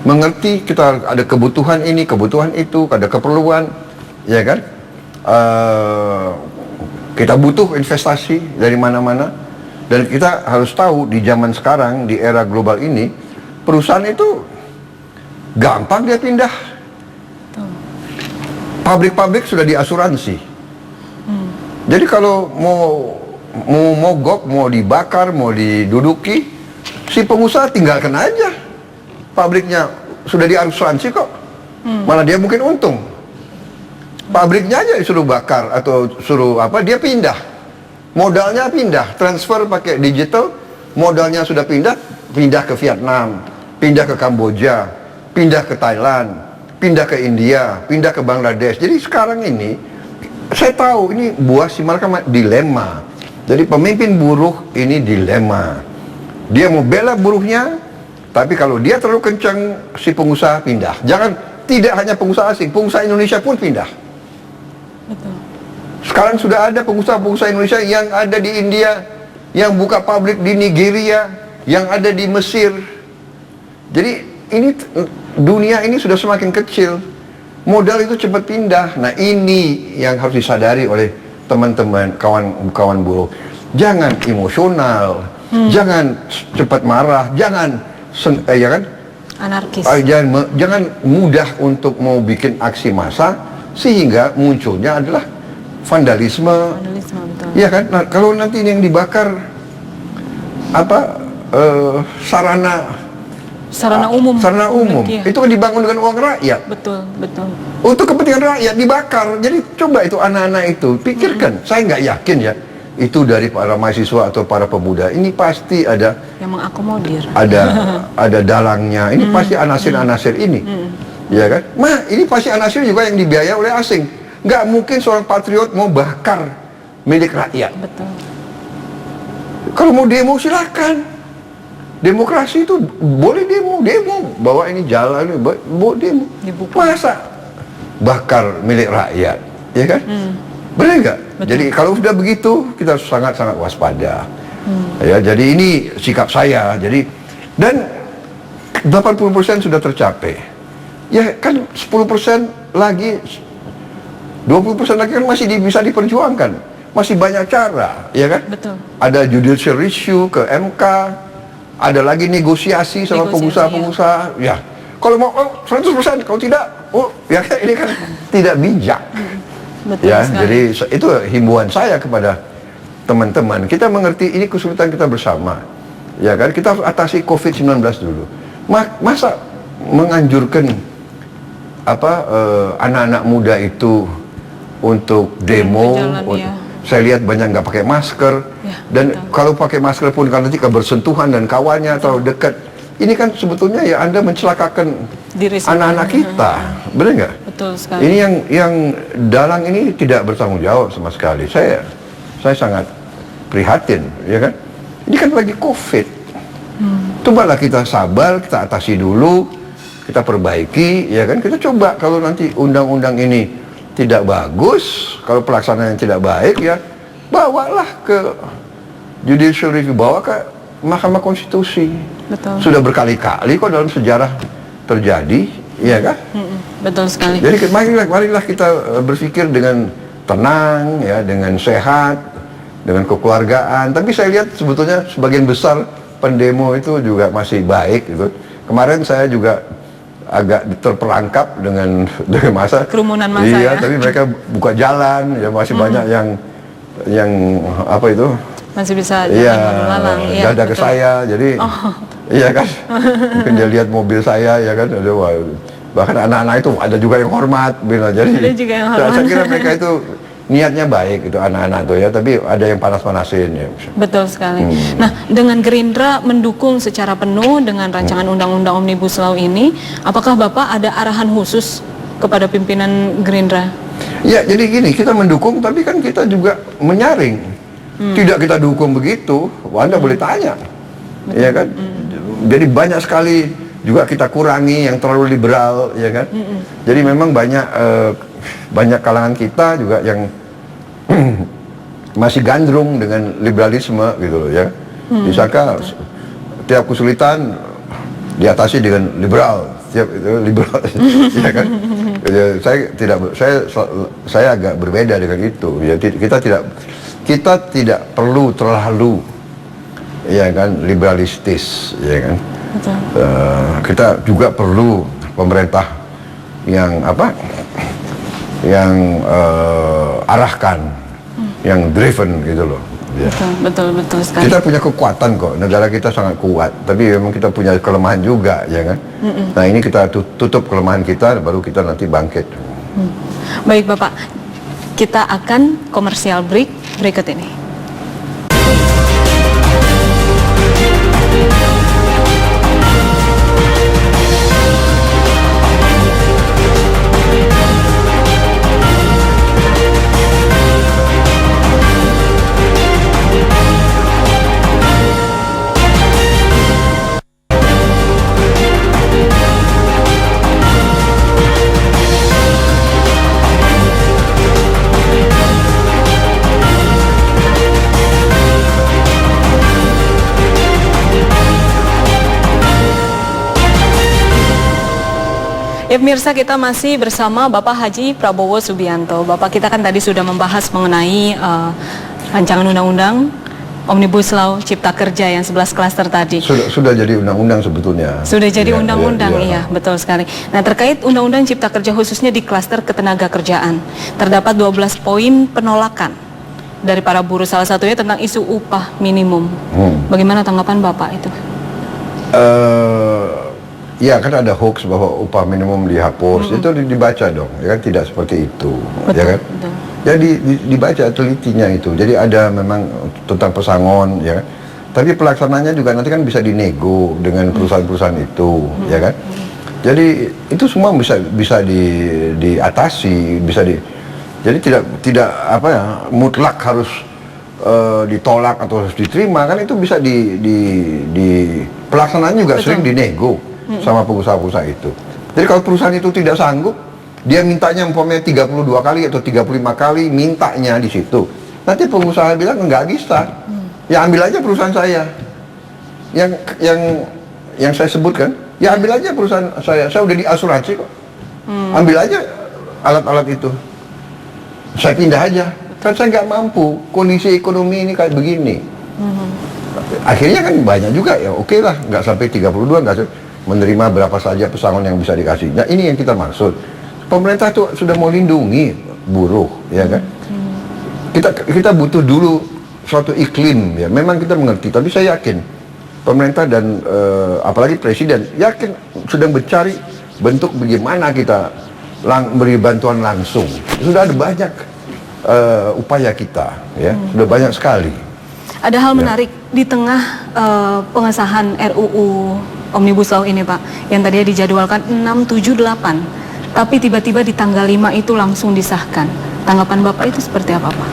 mengerti, kita ada kebutuhan ini, kebutuhan itu, ada keperluan, ya kan? Kita butuh investasi dari mana-mana, dan kita harus tahu di zaman sekarang, di era global ini, perusahaan itu gampang dia pindah. Pabrik-pabrik sudah diasuransi. Jadi kalau mau mogok, mau dibakar, mau diduduki, si pengusaha tinggalkan aja. Pabriknya sudah diasuransi kok. Malah dia mungkin untung. Pabriknya aja disuruh bakar atau suruh apa, dia pindah. Modalnya pindah, transfer pakai digital, modalnya sudah pindah ke Vietnam, pindah ke Kamboja, pindah ke Thailand, pindah ke India, pindah ke Bangladesh. Jadi sekarang ini saya tahu ini buah si mereka dilema. Jadi pemimpin buruh ini dilema. Dia mau bela buruhnya, tapi kalau dia terlalu kencang, si pengusaha pindah. Jangan, tidak hanya pengusaha asing, pengusaha Indonesia pun pindah. Betul. Sekarang sudah ada pengusaha-pengusaha Indonesia yang ada di India, yang buka pabrik di Nigeria, yang ada di Mesir. Jadi ini dunia ini sudah semakin kecil. Modal itu cepat pindah. Nah, ini yang harus disadari oleh teman-teman, kawan-kawan buruh. Jangan emosional, jangan cepat marah, jangan ya kan? Anarkis. Jangan mudah untuk mau bikin aksi massa sehingga munculnya adalah vandalisme. Vandalisme, betul. Ya kan? Nah, kalau nanti yang dibakar sarana umum, Ya. itu kan dibangun dengan uang rakyat. Betul, betul. Untuk kepentingan rakyat dibakar. Jadi coba itu anak-anak itu pikirkan. Saya nggak yakin ya itu dari para mahasiswa atau para pemuda. Ini pasti ada Yang mengakomodir. ada dalangnya. Ini pasti anasir-anasir ini. Ya kan? Ini pasti anasir juga yang dibiayai oleh asing. Nggak mungkin seorang patriot mau bakar milik rakyat. Betul. Kalau mau demo silakan. Demokrasi itu boleh demo, bawa ini jalan, bawa demo. Dibuka. Masa bakar milik rakyat, ya kan? Benar nggak? Jadi kalau sudah begitu kita sangat-sangat waspada. Ya, jadi ini sikap saya. Jadi dan 80% sudah tercapai. Ya kan 10% lagi, 20% lagi kan masih bisa diperjuangkan. Masih banyak cara, ya kan? Betul. Ada judicial review ke MK, ada lagi negosiasi sama pengusaha-pengusaha. Ya. Kalau mau 100%, kalau tidak, ya kan ini kan tidak bijak. Betul Ya, sekali. jadi itu himbauan saya kepada teman-teman. Kita mengerti ini kesulitan kita bersama. Ya kan, kita harus atasi COVID-19 dulu. Masa menganjurkan anak-anak muda itu untuk demo, berjalan, ya. saya lihat banyak nggak pakai masker, Ya, dan betul. kalau pakai masker pun kalau nanti bersentuhan dan kawannya terlalu dekat, ini kan sebetulnya ya Anda mencelakakan Diri sendiri. anak-anak kita, benar nggak? Betul sekali. Ini yang dalang ini tidak bertanggung jawab sama sekali. Saya sangat prihatin, ya kan? Ini kan lagi COVID. Cobalah kita sabar, kita atasi dulu, kita perbaiki, ya kan? Kita coba kalau nanti undang-undang ini tidak bagus, kalau pelaksanaan tidak baik, ya bawalah ke judicial review, bawa ke Mahkamah Konstitusi. Betul. Sudah berkali-kali kok dalam sejarah terjadi, ya kan? Betul sekali. Jadi marilah kita berpikir dengan tenang, ya, dengan sehat, dengan kekeluargaan. Tapi saya lihat sebetulnya sebagian besar pendemo itu juga masih baik gitu. Kemarin saya juga agak terperangkap dengan masa Kerumunan massa, iya, ya. tapi mereka buka jalan, ya masih banyak yang apa itu? Masih bisa Iya, jalan lalu lalang. Iya, dada ke betul. saya, jadi iya kan, mungkin dia lihat mobil saya, ya kan, ada, wah, bahkan anak-anak itu ada juga yang hormat, bila jadi Ada juga yang saya hormat. kira mereka itu niatnya baik itu anak-anak tuh ya, tapi ada yang panas-panasin ya. Betul sekali. Nah, dengan Gerindra mendukung secara penuh dengan rancangan Undang-Undang Omnibus Law ini, apakah Bapak ada arahan khusus kepada pimpinan Gerindra? Ya, jadi gini, kita mendukung, tapi kan kita juga menyaring. Tidak kita dukung begitu, Anda boleh tanya, ya kan? Jadi banyak sekali juga kita kurangi yang terlalu liberal, ya kan? Jadi memang banyak kalangan kita juga yang masih gandrung dengan liberalisme gitu loh, ya. Misalkan tiap kesulitan diatasi dengan liberal, tiap itu liberal, ya kan? Ya, saya agak berbeda dengan itu. Ya, kita tidak perlu terlalu, ya kan, liberalistis, ya kan? Betul. Kita juga perlu pemerintah yang arahkan, yang driven gitu loh. Ya. Betul sekali. Kita punya kekuatan kok, negara kita sangat kuat, tapi memang kita punya kelemahan juga, ya kan? Nah, ini kita tutup kelemahan kita, baru kita nanti bangkit. Baik Bapak, kita akan komersial break berikut ini. Ya pemirsa, kita masih bersama Bapak Haji Prabowo Subianto. Bapak, kita kan tadi sudah membahas mengenai rancangan undang-undang Omnibus Law Cipta Kerja yang 11 klaster tadi. Sudah jadi undang-undang sebetulnya. Sudah jadi undang-undang, iya. iya, betul sekali. Nah, terkait undang-undang Cipta Kerja khususnya di klaster ketenaga kerjaan, terdapat 12 poin penolakan dari para buruh, salah satunya tentang isu upah minimum. Bagaimana tanggapan Bapak itu? Ya kan ada hoax bahwa upah minimum dihapus, itu dibaca dong, ya kan tidak seperti itu, Betul, ya kan? betul. Jadi dibaca telitinya itu, jadi ada memang tentang pesangon, ya kan? Tapi pelaksananya juga nanti kan bisa dinego dengan perusahaan-perusahaan itu, ya kan? Jadi itu semua bisa diatasi, jadi tidak apa ya mutlak harus ditolak atau harus diterima, kan itu bisa di pelaksanaannya juga sering dinego sama pengusaha-pengusaha itu. Jadi kalau perusahaan itu tidak sanggup, dia mintanya umpamanya 32 kali atau 35 kali mintanya di situ. Nanti pengusaha bilang enggak bisa. Ya ambil aja perusahaan saya. Yang saya sebutkan, ya ambil aja perusahaan saya. Saya udah diasuransi kok. Ambil aja alat-alat itu. Saya pindah aja. Kan saya nggak mampu. Kondisi ekonomi ini kayak begini. Akhirnya kan banyak juga ya. Oke lah, nggak sampai 32, nggak menerima berapa saja pesangon yang bisa dikasih. Nah ini yang kita maksud. Pemerintah itu sudah mau lindungi buruh, ya kan? Kita butuh dulu suatu iklim, ya. Memang kita mengerti, tapi saya yakin pemerintah dan apalagi presiden yakin sedang mencari bentuk bagaimana kita beri bantuan langsung. Sudah ada banyak upaya kita, ya. Sudah banyak sekali. Ada hal menarik di tengah pengesahan RUU Omnibus Law ini, Pak, yang tadinya dijadwalkan 678, tapi tiba-tiba di tanggal 5 itu langsung disahkan. Tanggapan Bapak itu seperti apa, Pak?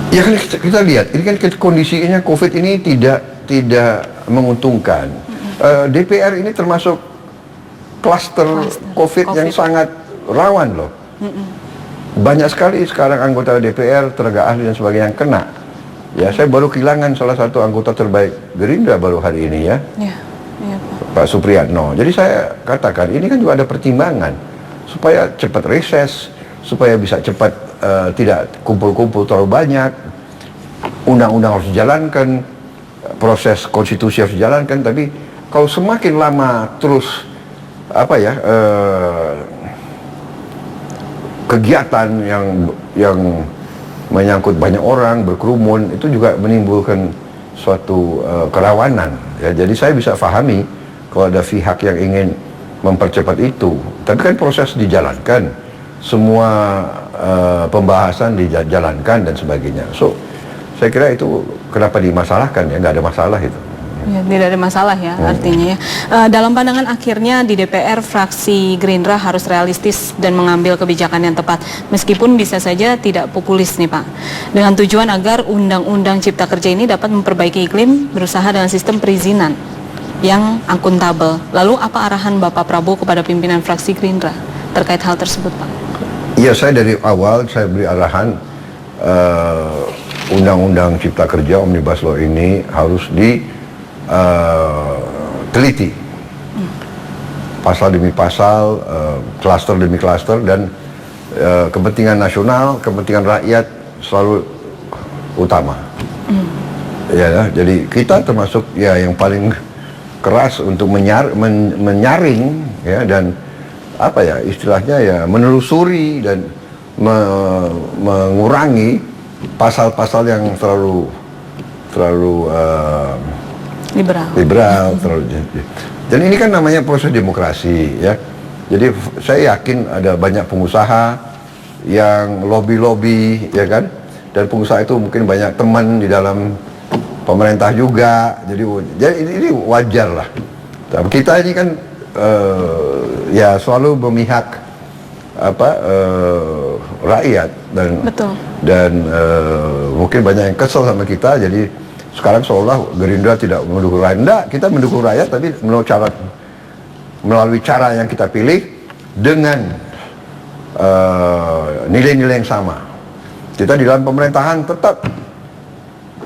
Ya kan kita lihat, ini kan kondisinya COVID ini tidak menguntungkan. DPR ini termasuk klaster COVID yang sangat rawan loh. Banyak sekali sekarang anggota DPR, tenaga ahli dan sebagainya yang kena. Ya, saya baru kehilangan salah satu anggota terbaik Gerindra baru hari ini ya. Iya, Pak Supriyatno. Jadi saya katakan ini kan juga ada pertimbangan supaya cepat reses, supaya bisa cepat tidak kumpul-kumpul terlalu banyak. Undang-undang harus dijalankan, proses konstitusi harus dijalankan. Tapi kalau semakin lama terus kegiatan yang menyangkut banyak orang berkerumun itu juga menimbulkan suatu kerawanan. Ya, jadi saya bisa pahami kalau ada pihak yang ingin mempercepat itu. Tapi kan proses dijalankan, semua pembahasan dijalankan dan sebagainya. So saya kira itu kenapa dimasalahkan ya, nggak ada masalah itu. Ya, tidak ada masalah ya artinya ya. Dalam pandangan akhirnya di DPR fraksi Gerindra harus realistis dan mengambil kebijakan yang tepat meskipun bisa saja tidak populis nih Pak. Dengan tujuan agar Undang-Undang Cipta Kerja ini dapat memperbaiki iklim berusaha dengan sistem perizinan yang akuntabel. Lalu apa arahan Bapak Prabowo kepada pimpinan fraksi Gerindra terkait hal tersebut Pak? Iya, saya dari awal saya beri arahan Undang-Undang Cipta Kerja Omnibus Law ini harus teliti pasal demi pasal, klaster demi klaster, dan kepentingan nasional, kepentingan rakyat selalu utama. Ya, jadi kita termasuk ya yang paling keras untuk menyaring ya, dan apa ya istilahnya ya menelusuri dan mengurangi pasal-pasal yang terlalu liberal terlalu. Dan ini kan namanya proses demokrasi ya. Jadi saya yakin ada banyak pengusaha yang lobby ya kan, dan pengusaha itu mungkin banyak teman di dalam pemerintah juga. Jadi ini wajar lah. Tapi kita ini kan ya selalu memihak rakyat dan mungkin banyak yang kesel sama kita. Jadi sekarang seolah Gerindra tidak mendukung rakyat. Enggak, kita mendukung rakyat tapi melalui cara yang kita pilih dengan nilai-nilai yang sama. Kita di dalam pemerintahan tetap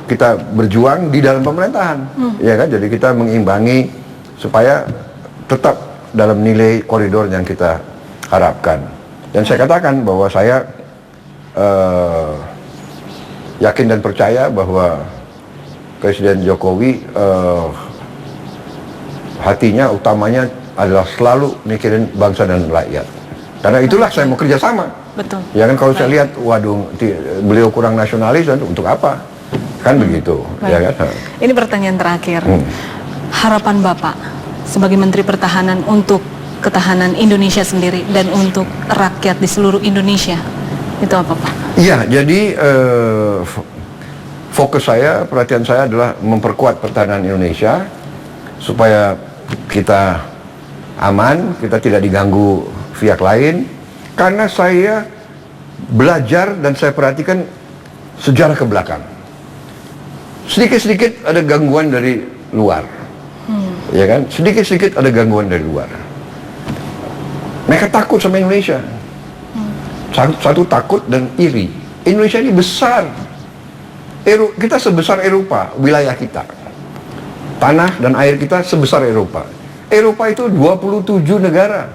kita berjuang di dalam pemerintahan, ya kan? Jadi kita mengimbangi supaya tetap dalam nilai koridor yang kita harapkan. Dan saya katakan bahwa saya yakin dan percaya bahwa Presiden Jokowi hatinya utamanya adalah selalu mikirin bangsa dan rakyat. Karena itulah saya mau kerjasama. Betul. Ya kan, kalau saya lihat, waduh, beliau kurang nasionalis, dan untuk apa? Kan begitu. Baik. Ya kan? Ini pertanyaan terakhir. Harapan Bapak sebagai Menteri Pertahanan untuk ketahanan Indonesia sendiri dan untuk rakyat di seluruh Indonesia, itu apa, Pak? Iya, jadi fokus saya, perhatian saya adalah memperkuat pertahanan Indonesia supaya kita aman, kita tidak diganggu pihak lain. Karena saya belajar dan saya perhatikan sejarah ke belakang, sedikit-sedikit ada gangguan dari luar, ya kan? Sedikit-sedikit ada gangguan dari luar. Mereka takut sama Indonesia. Satu takut dan iri. Indonesia ini besar. Kita sebesar Eropa, wilayah kita. Tanah dan air kita sebesar Eropa. Eropa itu 27 negara.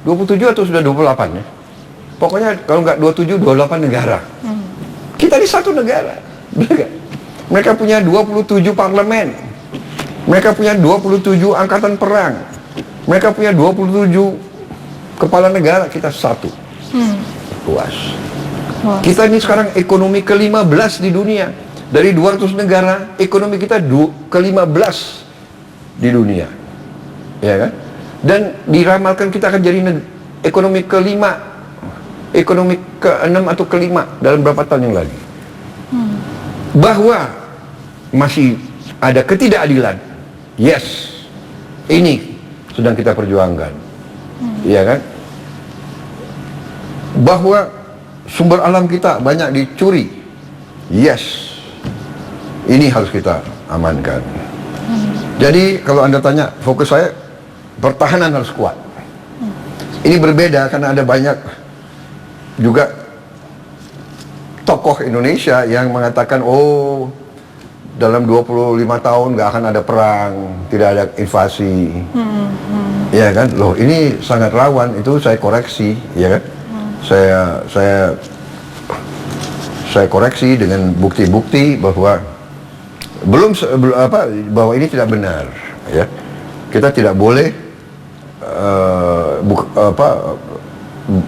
27 atau sudah 28 ya? Pokoknya kalau nggak 27, 28 negara. Kita di satu negara. Mereka punya 27 parlemen. Mereka punya 27 angkatan perang. Mereka punya 27 kepala negara, kita satu. Luas. Kita ini sekarang ekonomi ke-15 di dunia. Dari 200 negara, ekonomi kita ke-15 di dunia. Ya kan? Dan diramalkan kita akan jadi ekonomi ke-5, ekonomi ke-6 atau ke-5 dalam berapa tahun yang lagi. Bahwa masih ada ketidakadilan, yes, ini sedang kita perjuangkan. Iya kan? Bahwa sumber alam kita banyak dicuri, yes, ini harus kita amankan. Jadi kalau Anda tanya, fokus saya pertahanan harus kuat. Ini berbeda karena ada banyak juga tokoh Indonesia yang mengatakan, oh, dalam 25 tahun nggak akan ada perang, tidak ada invasi. Ya kan? Loh, ini sangat rawan. Itu saya koreksi, ya kan? Saya koreksi dengan bukti-bukti bahwa bahwa ini tidak benar, ya. Kita tidak boleh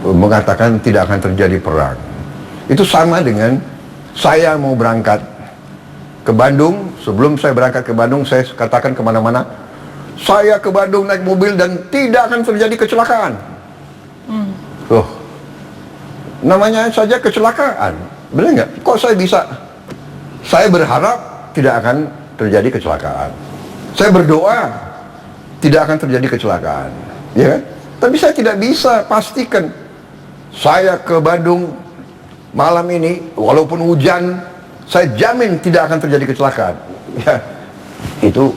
mengatakan tidak akan terjadi perang. Itu sama dengan saya mau berangkat ke Bandung. Sebelum saya berangkat ke Bandung, saya katakan kemana-mana, saya ke Bandung naik mobil dan tidak akan terjadi kecelakaan. Loh, namanya saja kecelakaan, benar nggak? Kok saya bisa? Saya berharap tidak akan terjadi kecelakaan. Saya berdoa tidak akan terjadi kecelakaan, ya kan? Tapi saya tidak bisa pastikan saya ke Bandung malam ini, walaupun hujan, saya jamin tidak akan terjadi kecelakaan. Ya, itu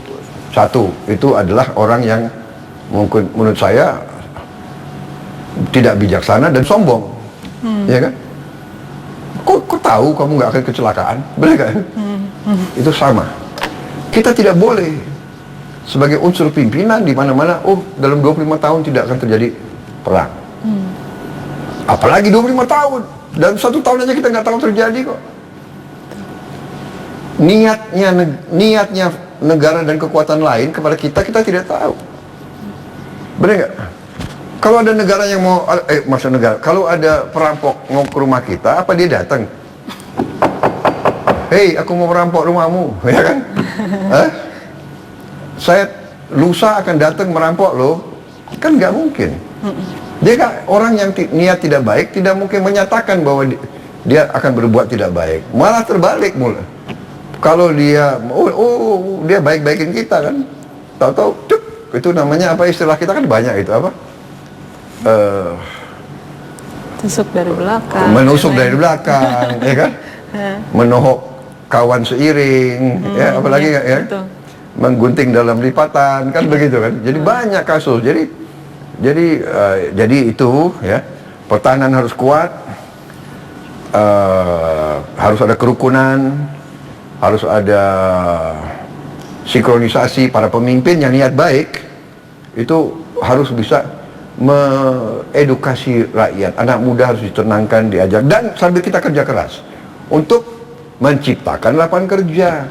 satu. Itu adalah orang yang mungkin menurut saya tidak bijaksana dan sombong, ya kan? Kok tahu kamu nggak akan kecelakaan, benar kan? Itu sama. Kita tidak boleh sebagai unsur pimpinan di mana-mana, oh, dalam 25 tahun tidak akan terjadi perang. Apalagi 25 tahun. Dalam 1 tahun aja kita nggak tahu terjadi kok. Niatnya negara dan kekuatan lain kepada kita tidak tahu. Benar nggak? Kalau ada negara yang mau, kalau ada perampok mau ke rumah kita, apa dia datang? Hei, aku mau merampok rumahmu, ya kan? Saya lusa akan datang merampok lo, kan nggak mungkin. Dia kan orang yang niat tidak baik tidak mungkin menyatakan bahwa dia akan berbuat tidak baik. Malah terbalik mula. Kalau dia, dia baik-baikin kita kan, tahu-tahu, itu namanya apa, istilah kita kan banyak itu apa? Tusuk dari belakang. Menusuk dari belakang, ya kan? Menohok kawan seiring, ya, apalagi ya. Betul. Menggunting dalam lipatan, kan begitu kan? Jadi banyak kasus. Jadi itu ya, pertahanan harus kuat, harus ada kerukunan, harus ada sinkronisasi para pemimpin yang niat baik, itu harus bisa mengedukasi rakyat. Anak muda harus ditenangkan, diajar, dan sambil kita kerja keras untuk menciptakan lapangan kerja.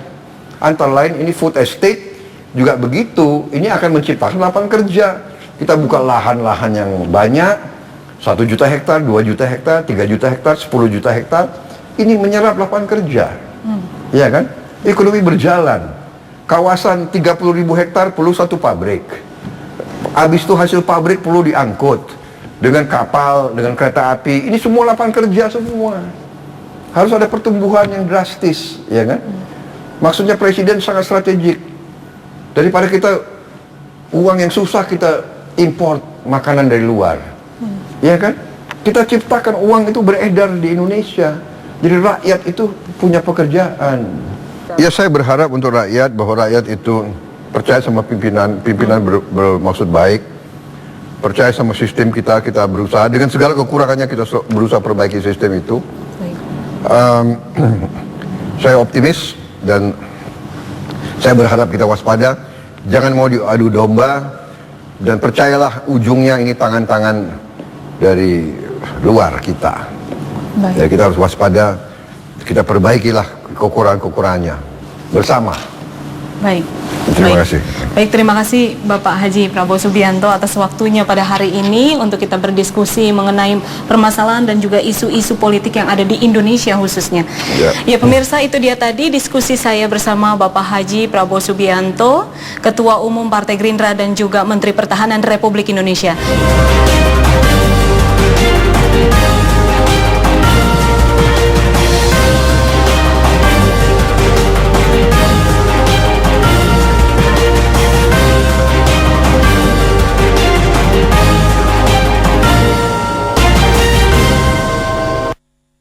Antara lain ini food estate juga begitu, ini akan menciptakan lapangan kerja. Kita buka lahan-lahan yang banyak, 1 juta hektar, 2 juta hektar, 3 juta hektar, 10 juta hektar, ini menyerap lapangan kerja. Iya kan? Ekonomi berjalan. Kawasan 30.000 hektar perlu 1 pabrik. Habis itu hasil pabrik perlu diangkut dengan kapal, dengan kereta api. Ini semua lapangan kerja semua. Harus ada pertumbuhan yang drastis, ya kan? Maksudnya presiden sangat strategik. Daripada kita uang yang susah kita import makanan dari luar. Ya kan? Kita ciptakan uang itu beredar di Indonesia. Jadi rakyat itu punya pekerjaan. Ya, saya berharap untuk rakyat bahwa rakyat itu percaya sama pimpinan bermaksud baik. Percaya sama sistem kita berusaha dengan segala kekurangannya kita berusaha perbaiki sistem itu. Saya optimis dan saya berharap kita waspada, jangan mau diadu domba, dan percayalah ujungnya ini tangan-tangan dari luar kita. Jadi kita harus waspada, kita perbaikilah kekurangan-kekurangannya bersama. Baik. Terima kasih. Baik, terima kasih Bapak Haji Prabowo Subianto atas waktunya pada hari ini untuk kita berdiskusi mengenai permasalahan dan juga isu-isu politik yang ada di Indonesia khususnya. Ya, pemirsa, itu dia tadi diskusi saya bersama Bapak Haji Prabowo Subianto, Ketua Umum Partai Gerindra dan juga Menteri Pertahanan Republik Indonesia.